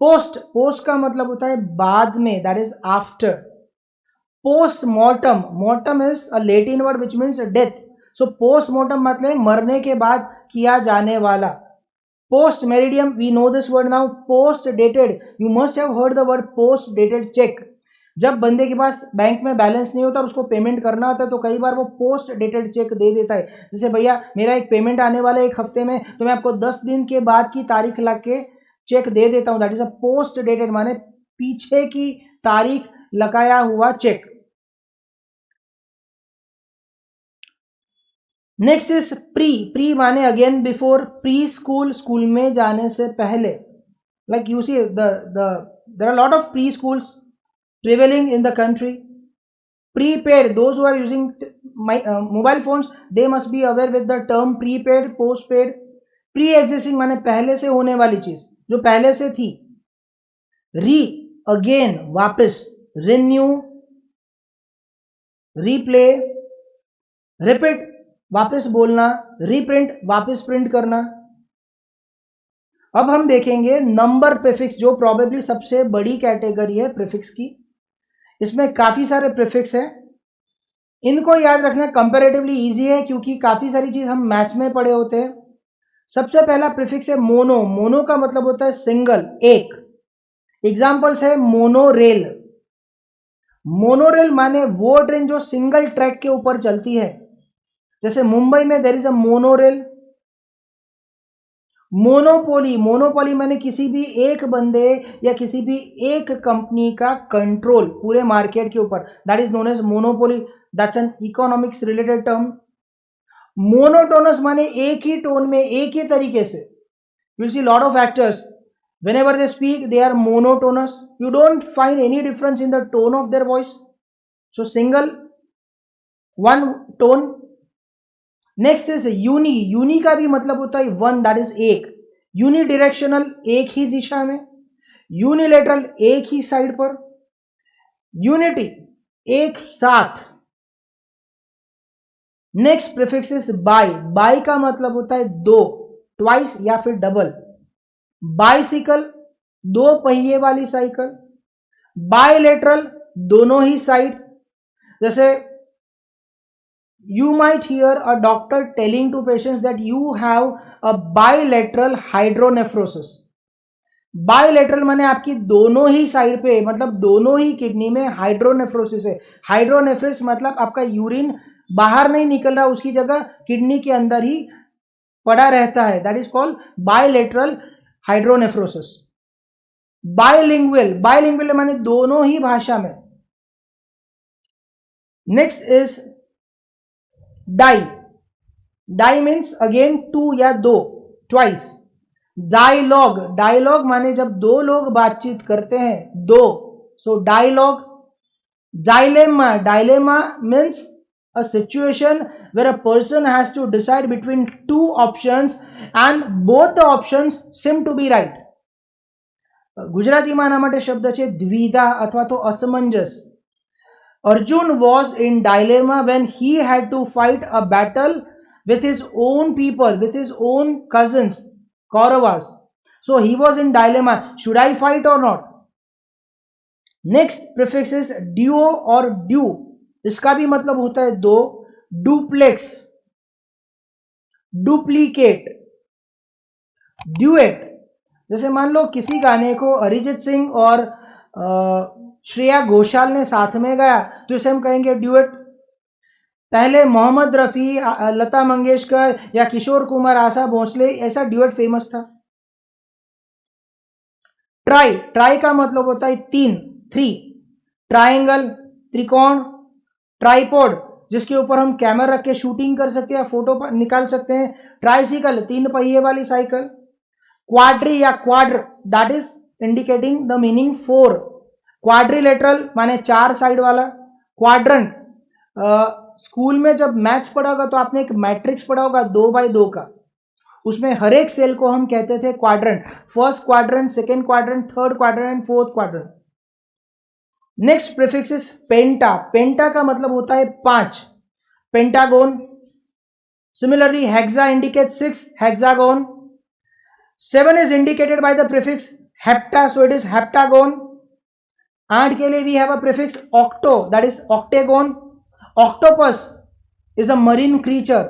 Post. Post का मतलब होता है बाद में, that is after. Postmortem. Mortem is a Latin word which means death. So postmortem मतलब मरने के बाद किया जाने वाला. Post meridiem, we know this word now. Post dated. You must have heard the word post dated check. जब बंदे के पास बैंक में बैलेंस नहीं होता और उसको पेमेंट करना होता है तो कई बार वो पोस्ट डेटेड चेक दे देता है. जैसे भैया मेरा एक पेमेंट आने वाला है एक हफ्ते में, तो मैं आपको 10 दिन के बाद की तारीख ला के चेक दे देता हूं. That is a post dated, माने पीछे की तारीख लगाया हुआ cheque. Next is pre. Pre माने again before. Pre school, school में जाने से पहले. Like you see there are lot of pre schools prevailing in the country. Prepaid, those who are using mobile phones, they must be aware with the term prepaid, postpaid. Pre-existing माने पहले से होने वाली चीज, जो पहले से थी. री, अगेन, वापस. Renew, replay. रिपीट, वापस बोलना. रीप्रिंट, वापस प्रिंट करना. अब हम देखेंगे नंबर प्रीफिक्स, जो प्रोबेबली सबसे बड़ी कैटेगरी है प्रीफिक्स की. इसमें काफी सारे प्रीफिक्स हैं. इनको याद रखना कंपैरेटिवली इजी है क्योंकि काफी सारी चीज हम मैथ्स में पढ़े होते हैं. सबसे पहला प्रीफिक्स है मोनो. मोनो का मतलब होता है सिंगल, एक. एग्जांपल्स है मोनोरेल. मोनोरेल माने वो ट्रेन जो सिंगल ट्रैक के ऊपर चलती है. जैसे मुंबई में there is a monorail. Monopoly. Monopoly माने किसी भी एक बंदे या किसी भी एक कंपनी का कंट्रोल पूरे मार्केट के ऊपर. That is known as monopoly. That's an economics related term. Monotonous माने एक ही टोन में, एक ही तरीके से. You see lot of actors whenever they speak they are monotonous. You don't find any difference in the tone of their voice. So single, one tone. Next is uni. Uni का भी मतलब होता है वन, दैट इज एक. यूनिडिरेक्शनल, एक ही दिशा में. Unilateral, एक ही side पर. यूनिटी, एक साथ. Next prefix is by. By का मतलब होता है दो, ट्वाइस या फिर डबल. बाइसिकल, दो पहिए वाली साइकिल. बायलेटरल, दोनों ही साइड. जैसे you might hear a doctor telling to patients that you have a bilateral hydronephrosis. Bilateral माने आपकी दोनों ही साइड पे, मतलब दोनों ही किडनी में हाइड्रोनेफ्रोसिस है. हाइड्रोनेफ्रोसिस मतलब आपका यूरिन बाहर नहीं निकल रहा, उसकी जगह किडनी के अंदर ही पड़ा रहता है. That is called bilateral hydronephrosis. Bilingual. Bilingual माने दोनों ही भाषा में. Next is di. Di means again two या दो, ट्वाइस. डायलॉग. डायलॉग माने जब दो लोग बातचीत करते हैं, दो. So dialogue. Dilemma. Dilemma means a situation where a person has to decide between two options and both the options seem to be right. ગુજરાતીમાં આના માટે શબ્દ છે દ્વિધા અથવા તો અસમંજસ. Arjun was in dilemma when he had to fight a battle with his own people, with his own cousins, Kauravas. So he was in dilemma. Should I fight or not? Next prefix is duo और due, इसका भी मतलब होता है दो, duplex, duplicate, duet. जैसे मान लो किसी गाने को अरिजीत सिंह और श्रेया घोषाल ने साथ में गाया तो इसे हम कहेंगे ड्यूएट। पहले मोहम्मद रफी, लता मंगेशकर या किशोर कुमार, आशा भोसले, ऐसा ड्यूएट फेमस था। ट्राई, ट्राई का मतलब होता है तीन, थ्री, ट्रायंगल, त्रिकोण, ट्राइपॉड जिसके ऊपर हम कैमरा रख के शूटिंग कर सकते हैं, फोटो निकाल सकते हैं, ट्राइसिकल, तीन पहिए वाली साइकिल, क्वाड्री या quadr, that is indicating the meaning four, quadrilateral माने चार साइड वाला, क्वाड्रंट, स्कूल में जब मैथ्स पढ़ा होगा तो आपने एक मैट्रिक्स पढ़ा होगा 2x2 का, उसमें हर एक सेल को हम कहते थे quadrant, first quadrant, second quadrant, third quadrant, fourth quadrant. Next prefix is penta, penta का मतलब होता है पांच, pentagon. Similarly hexa indicate six, hexagon. Seven is indicated by the prefix hepta, so it is heptagon. 8 के लिए we have a prefix octo, that is octagon. Octopus is a marine creature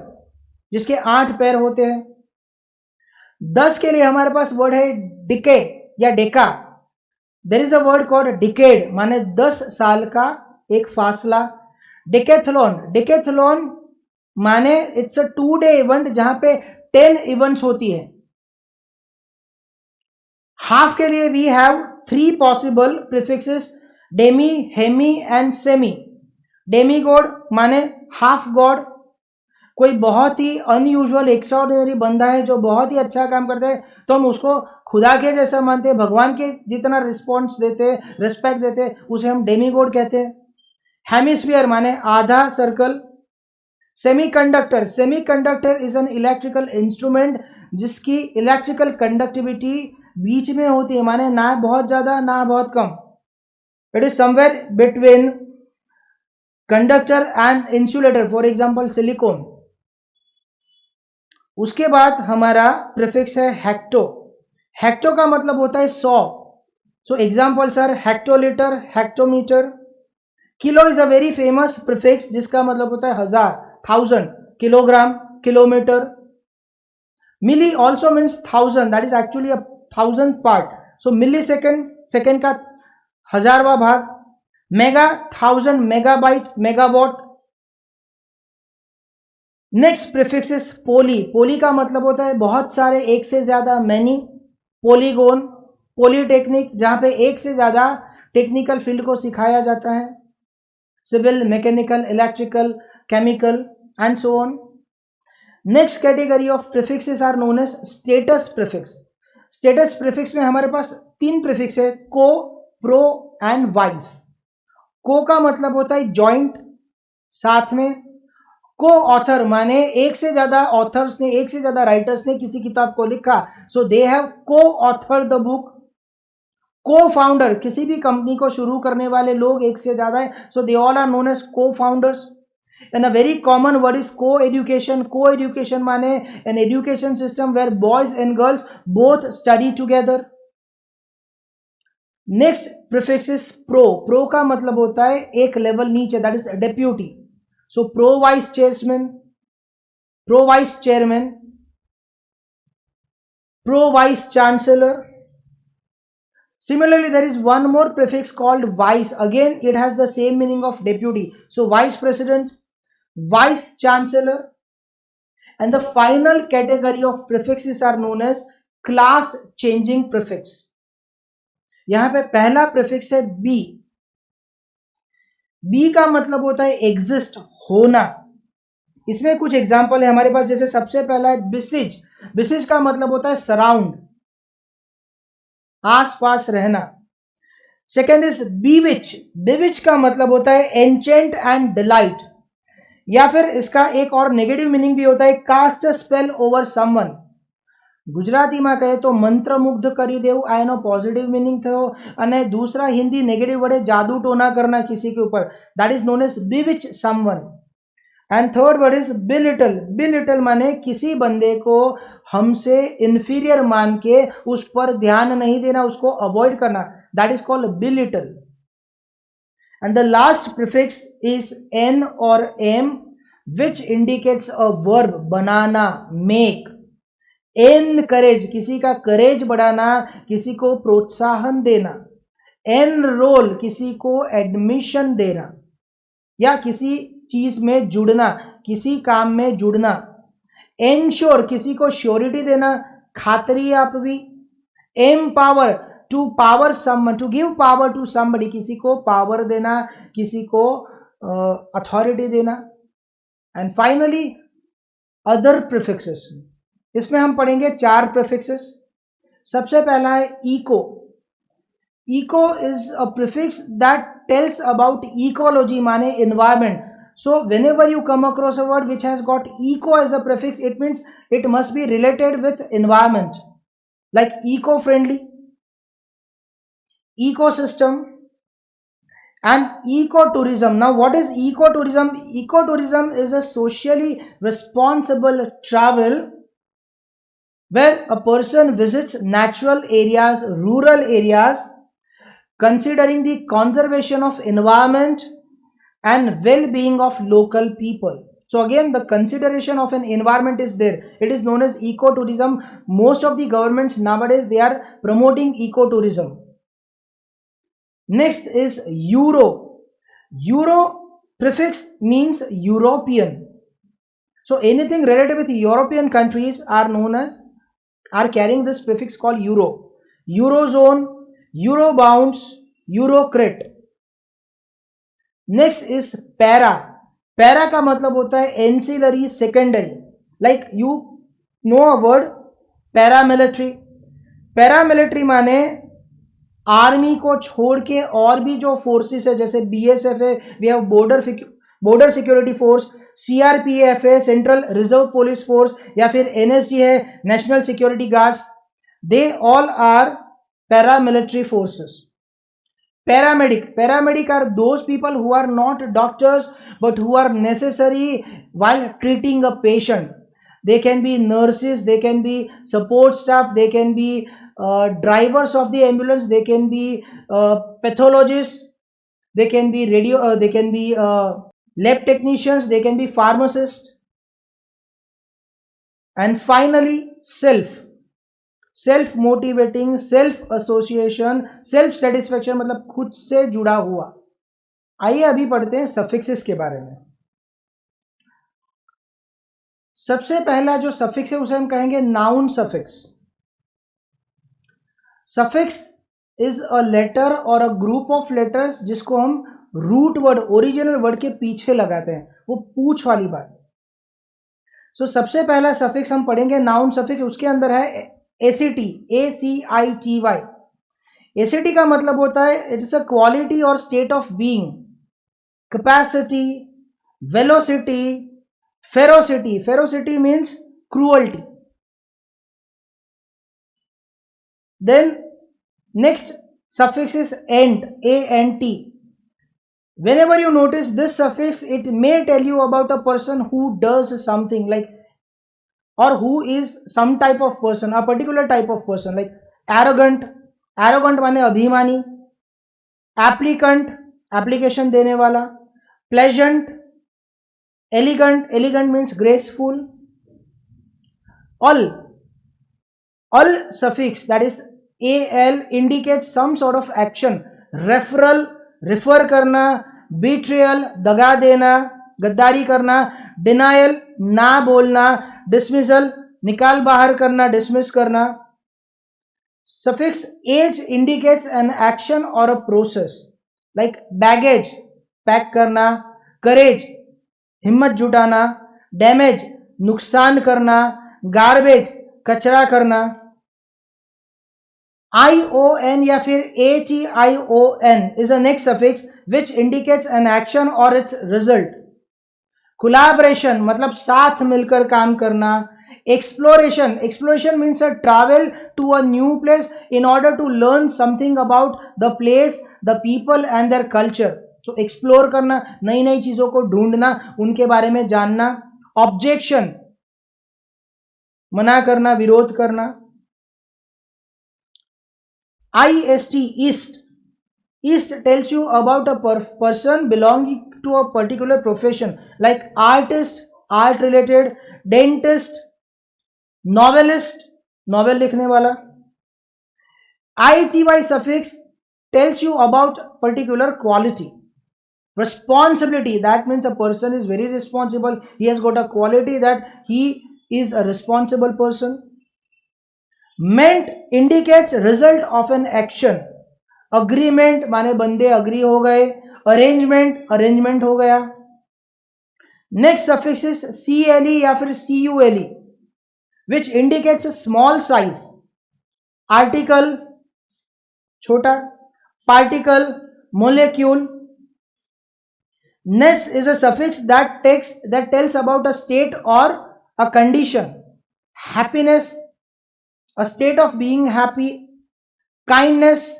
जिसके 8 पैर होते हैं। 10 के लिए हमारे पास वर्ड है डिके या deca, there is a word called decade, माने 10 साल का एक फासला। डिकेथलॉन, डिकेथलॉन माने इट्स अ 2-day इवेंट जहां पे 10 इवेंट्स होती है। हाफ के लिए we have 3 possible prefixes, demi, hemi and semi. Demigod माने हाफ गॉड, कोई बहुत ही अनयूजुअल एक्स्ट्राऑर्डिनरी बंदा है जो बहुत ही अच्छा काम करता है तो हम उसको खुदा के जैसा मानते हैं, भगवान के जितना रिस्पॉन्स देते, रिस्पेक्ट देते, उसे हम डेमीगॉड कहते हैं। हेमिस्फीयर माने आधा circle. Semiconductor, semiconductor is an electrical instrument जिसकी इलेक्ट्रिकल कंडक्टिविटी बीच में होती है, माने ना बहुत ज्यादा ना बहुत कम, it is somewhere between conductor and insulator, for example silicon. उसके बाद हमारा प्रीफिक्स है हेक्टो, हेक्टो का मतलब होता है 100, so examples are hectolitre, hectometre. Kilo is a very famous prefix जिसका मतलब होता है 1000, 1000, kilogram, kilometre. Milli also means 1000, that is actually a 1000th part, so millisecond, second का 1000वां भाग। Mega, 1000 megabyte, megawatt. Next prefix is poly, poly का मतलब होता है बहुत सारे, एक से ज्यादा, मैनी। पोलीगोन, पॉलीटेक्निक जहां पे एक से ज्यादा टेक्निकल फील्ड को सिखाया जाता है, civil, mechanical, electrical, chemical and so on. Next category of prefixes are known as status prefix. Status prefix में हमारे पास 3 प्रीफिक्स है, को, प्रो एंड वाइस। को का मतलब होता है जॉइंट, साथ में। को ऑथर माने एक से ज्यादा ऑथर्स ने, एक से ज्यादा राइटर्स ने किसी किताब को लिखा, सो दे हैव को ऑथर द बुक। को फाउंडर, किसी भी कंपनी को शुरू करने वाले लोग एक से ज्यादा है, so they all are known as co founders. And a very common word is co education, co education माने an education system where boys and girls both study together. Next prefix is pro, pro का मतलब होता है एक level नीचे, that is deputy, so pro vice chairman, pro vice chairman, pro vice chancellor. Similarly, there is one more prefix called vice. Again, it has the same meaning of deputy. So, vice president, vice chancellor. And the final category of prefixes are known as class changing prefix. यहां पे पहला prefix है B, B का मतलब होता है exist, होना। इसमें कुछ एग्जाम्पल है हमारे पास, जैसे सबसे पहला है बिसिज, बिसिज का मतलब होता है सराउंड, आस पास रहना। सेकेंड इज बीविच, बीविच का मतलब होता है एंचेंट एंड डिलाइट, या फिर इसका एक और नेगेटिव मीनिंग भी होता है cast a spell over someone. ગુજરાતીમાં કહે તો મંત્રમુગ્ધ કરી દેવું, આ એનો પોઝિટિવ મિનિંગ થયો, અને दूसरा हिंदी नेगेटिव वर्ड है जादू टोना करना किसी के ऊपर, that is known as bewitch someone. And third word is belittle, belittle माने किसी बंदे को हमसे इंफीरियर मान के उस पर ध्यान नहीं देना, उसको अवॉइड करना, that is called belittle. and the last prefix is n or m, which indicates a verb, banana, make. Encourage, किसी का करेज बढ़ाना, किसी को प्रोत्साहन देना. एनरोल, किसी को एडमिशन देना या किसी चीज में जुड़ना, किसी काम में जुड़ना. एंश्योर, किसी को श्योरिटी देना, खातरी आप भी. Empower, to power some, to give power to somebody, किसी को पावर देना, किसी को अथॉरिटी देना. And finally other prefixes. इसमें हम पढ़ेंगे 4 प्रीफिक्सेस. सबसे पहला है eco. Eco is a prefix that tells about ecology, माने environment. So whenever you come across a word which has got eco as a prefix, it means it must be related with environment, like eco-friendly, ecosystem, and ecotourism. Now what is ecotourism? Ecotourism is a socially responsible travel where a person visits natural areas, rural areas, considering the conservation of environment and well-being of local people. So again, the consideration of an environment is there. It is known as ecotourism. Most of the governments nowadays, they are promoting ecotourism. Next is Euro. Euro prefix means European. So anything related with European countries are carrying this prefix called Euro. Eurozone, Eurobounds, Eurocrat. Next is para. Para का मतलब होता है ancillary, secondary. Like you know a word paramilitary. Paramilitary माने army को छोड़ के और भी जो फोर्सेस है, जैसे बीएसएफ है, we have border security force, CRPF है, सेंट्रल रिजर्व पुलिस फोर्स, या फिर एनएसजी है, national security guards. They all are paramilitary forces. Paramedic are those people who are not doctors but who are necessary while treating a patient. They can be nurses, they can be support staff, they can be drivers of the ambulance, they can be pathologists, they can be lab technicians, they can be pharmacists. And finally, self motivating, self association, self satisfaction, मतलब खुद से जुड़ा हुआ. आइए अभी पढ़ते हैं suffixes के बारे में. सबसे पहला जो सफिक्स है उसे हम कहेंगे noun suffix. Suffix is a letter और अ ग्रुप ऑफ लेटर्स जिसको हम रूट वर्ड, ओरिजिनल वर्ड के पीछे लगाते हैं. वो पूछ वाली बात. सो सबसे पहला सफिक्स हम पढ़ेंगे नाउन सफिक्स. उसके अंदर है एसीटी, ACITY. एसीटी का मतलब होता है it is a quality or state of being. Capacity, velocity, ferocity. Ferocity means cruelty. Then next suffix is ant, ANT. Whenever you notice this suffix, it may tell you about a person who does something, like, or who is some type of person, a particular type of person, like arrogant. Arrogant माने अभिमानी. Applicant, application देने वाला. Pleasant, elegant. Elegant means graceful. All suffix, that is AL, indicates some sort of action. Referral, refer करना. Betrayal, दगा देना, गद्दारी करना. Denial, ना बोलना. Dismissal, निकाल बाहर करना, dismiss करना. Suffix age indicates an action or a process, like baggage, pack करना. Courage, हिम्मत जुटाना. Damage, नुकसान करना. Garbage, कचरा करना. ION या फिर ATION is a next suffix which indicates an action or its result. Collaboration मतलब साथ मिलकर काम करना. Exploration means a travel to a new place in order to learn something about the place, the people and their culture. So explore करना, नई नई चीजों को ढूंढना, उनके बारे में जानना. Objection, मना करना, विरोध करना. IST, East, East tells you about a person belonging to a particular profession, like artist, art related, dentist, novelist, novel लिखने वाला. ity suffix tells you about particular quality. Responsibility, that means a person is very responsible, he has got a quality that he is a responsible person. Meant indicates result of an action. Agreement माने बंदे agree हो गए. Arrangement, arrangement हो गया. Next suffix is cle या फिर cule, which indicates a small size. Article छोटा, particle, molecule. Ness is a suffix that tells about a state or a condition. Happiness, a state of being happy. Kindness,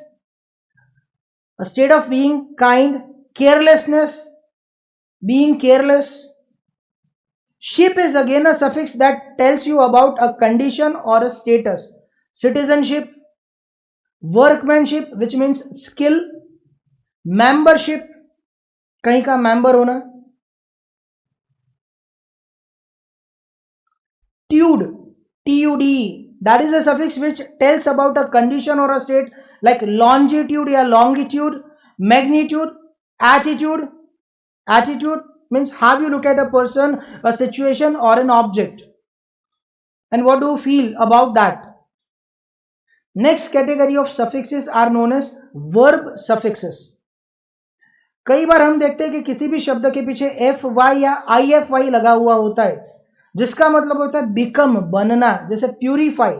a state of being kind. Carelessness, being careless. Ship is again a suffix that tells you about a condition or a status. Citizenship, workmanship, which means skill. Membership, कहीं का member होना. Tude, TUDE, that is a suffix which tells about a condition or a state, like longitude या longitude. Magnitude, attitude. Attitude means how you look at a person, a situation or an object, and what do you feel about that. Next category of suffixes are known as verb suffixes. कई बार हम देखते हैं कि किसी भी शब्द के पीछे एफ वाई या आई एफ वाई लगा हुआ होता है, जिसका मतलब होता है बिकम, बनना. जैसे प्यूरिफाई,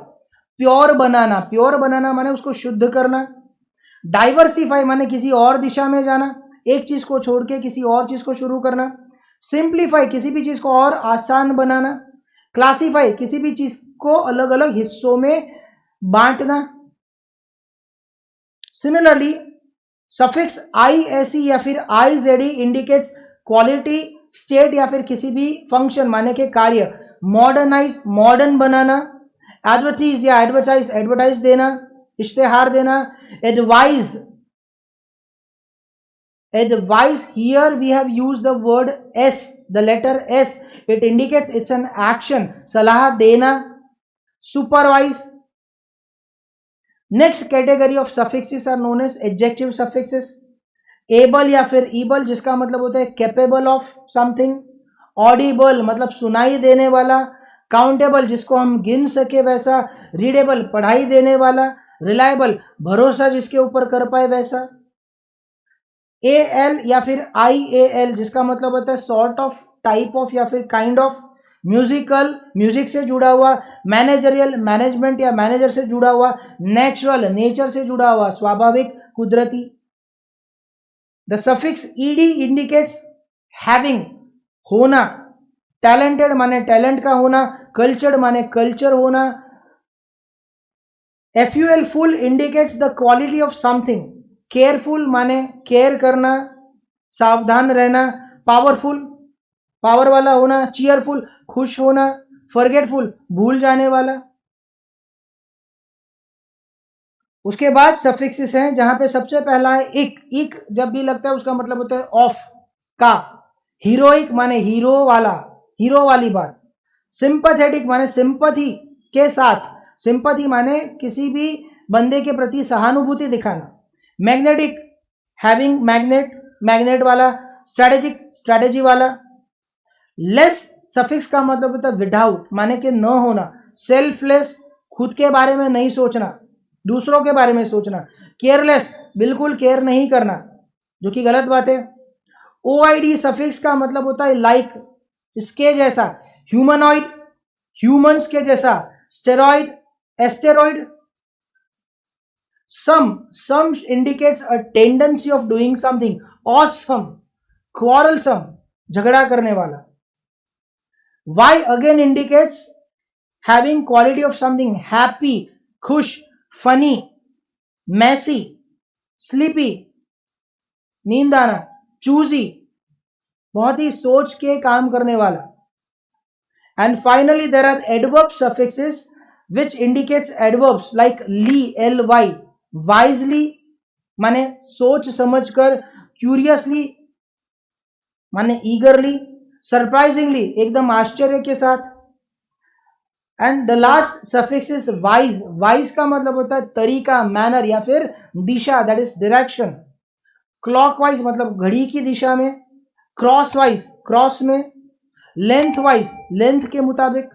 प्योर बनाना. प्योर बनाना माने उसको शुद्ध करना. डाइवर्सिफाई माने किसी और दिशा में जाना, एक चीज को छोड़ के किसी और चीज को शुरू करना. सिंप्लीफाई, किसी भी चीज को और आसान बनाना. क्लासिफाई, किसी भी चीज को अलग अलग हिस्सों में बांटना. सिमिलरली सफिक्स आई एस या फिर I Z indicates quality, state या फिर किसी भी फंक्शन माने के कार्य. मॉडर्नाइज, मॉडर्न बनाना. एडवर्टीज या एडवर्टाइज, एडवर्टाइज देना, इश्तेहार देना. Advise, advice, here we have used the word s, the letter s, it indicates it's an action. Salah dena. Supervise. Next category of suffixes are known as adjective suffixes. able या फिर able, जिसका मतलब होता है capable of something. audible मतलब सुनाई देने वाला. countable, जिसको हम गिन सके वैसा. readable, पढ़ाई देने वाला. reliable, भरोसा जिसके ऊपर कर पाए वैसा. एल या फिर आई ए एल, जिसका मतलब होता है सॉर्ट ऑफ, टाइप ऑफ या फिर काइंड ऑफ. म्यूजिकल, म्यूजिक से जुड़ा हुआ. मैनेजरियल, मैनेजमेंट या मैनेजर से जुड़ा हुआ. नेचुरल, नेचर से जुड़ा हुआ, स्वाभाविक, कुदरती. The suffix ed indicates having, होना. टैलेंटेड माने टैलेंट का होना. कल्चर्ड माने कल्चर होना. F U L full indicates the quality of something. Careful माने केयर करना, सावधान रहना. पावरफुल, पावर वाला होना. चीयरफुल, खुश होना. फॉरगेटफुल, भूल जाने वाला. उसके बाद सफिक्सेस हैं जहां पे सबसे पहला है इक. इक जब भी लगता है उसका मतलब होता है ऑफ, का. हीरोइक माने हीरो वाला, हीरो वाली बात. सिंपैथेटिक माने सिंपैथी के साथ. सिंपैथी माने किसी भी बंदे के प्रति सहानुभूति दिखाना. मैग्नेटिक, हैविंग मैग्नेट, मैग्नेट वाला. स्ट्रेटेजिक, स्ट्रेटेजी वाला. लेस सफिक्स का मतलब होता है विदाउट, माने कि न होना. सेल्फलेस, खुद के बारे में नहीं सोचना, दूसरों के बारे में सोचना. केयरलेस, बिल्कुल केयर नहीं करना, जो कि गलत बात है. ओआईडी सफिक्स का मतलब होता है लाइक, इसके जैसा. ह्यूमनॉइड, ह्यूमंस के जैसा. Steroid, asteroid. some indicates a tendency of doing something. awesome, quarrelsome, झगड़ा करने वाला. why again indicates having quality of something. happy, खुश. funny, messy, sleepy, नींद आना. choosy, बहुत ही सोच के काम करने वाला. and finally there are adverb suffixes which indicates adverbs like ly, ly, wisely, माने सोच समझकर, क्यूरियसली माने ईगरली, सरप्राइजिंगली एकदम आश्चर्य के साथ। And the last suffix is wise. Wise का मतलब होता है तरीका, मैनर या फिर दिशा, दैट इज डायरेक्शन। क्लॉकवाइज मतलब घड़ी की दिशा में, क्रॉसवाइज क्रॉस में, लेंथवाइज लेंथ के मुताबिक।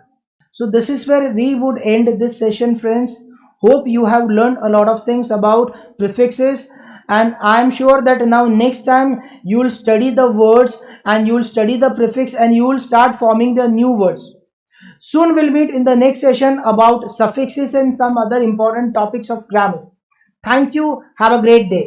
So this is where we would end this session, friends. Hope you have learned a lot of things about prefixes, and I am sure that now next time you will study the words and you will study the prefix and you will start forming the new words. Soon we'll meet in the next session about suffixes and some other important topics of grammar. Thank you. Have a great day.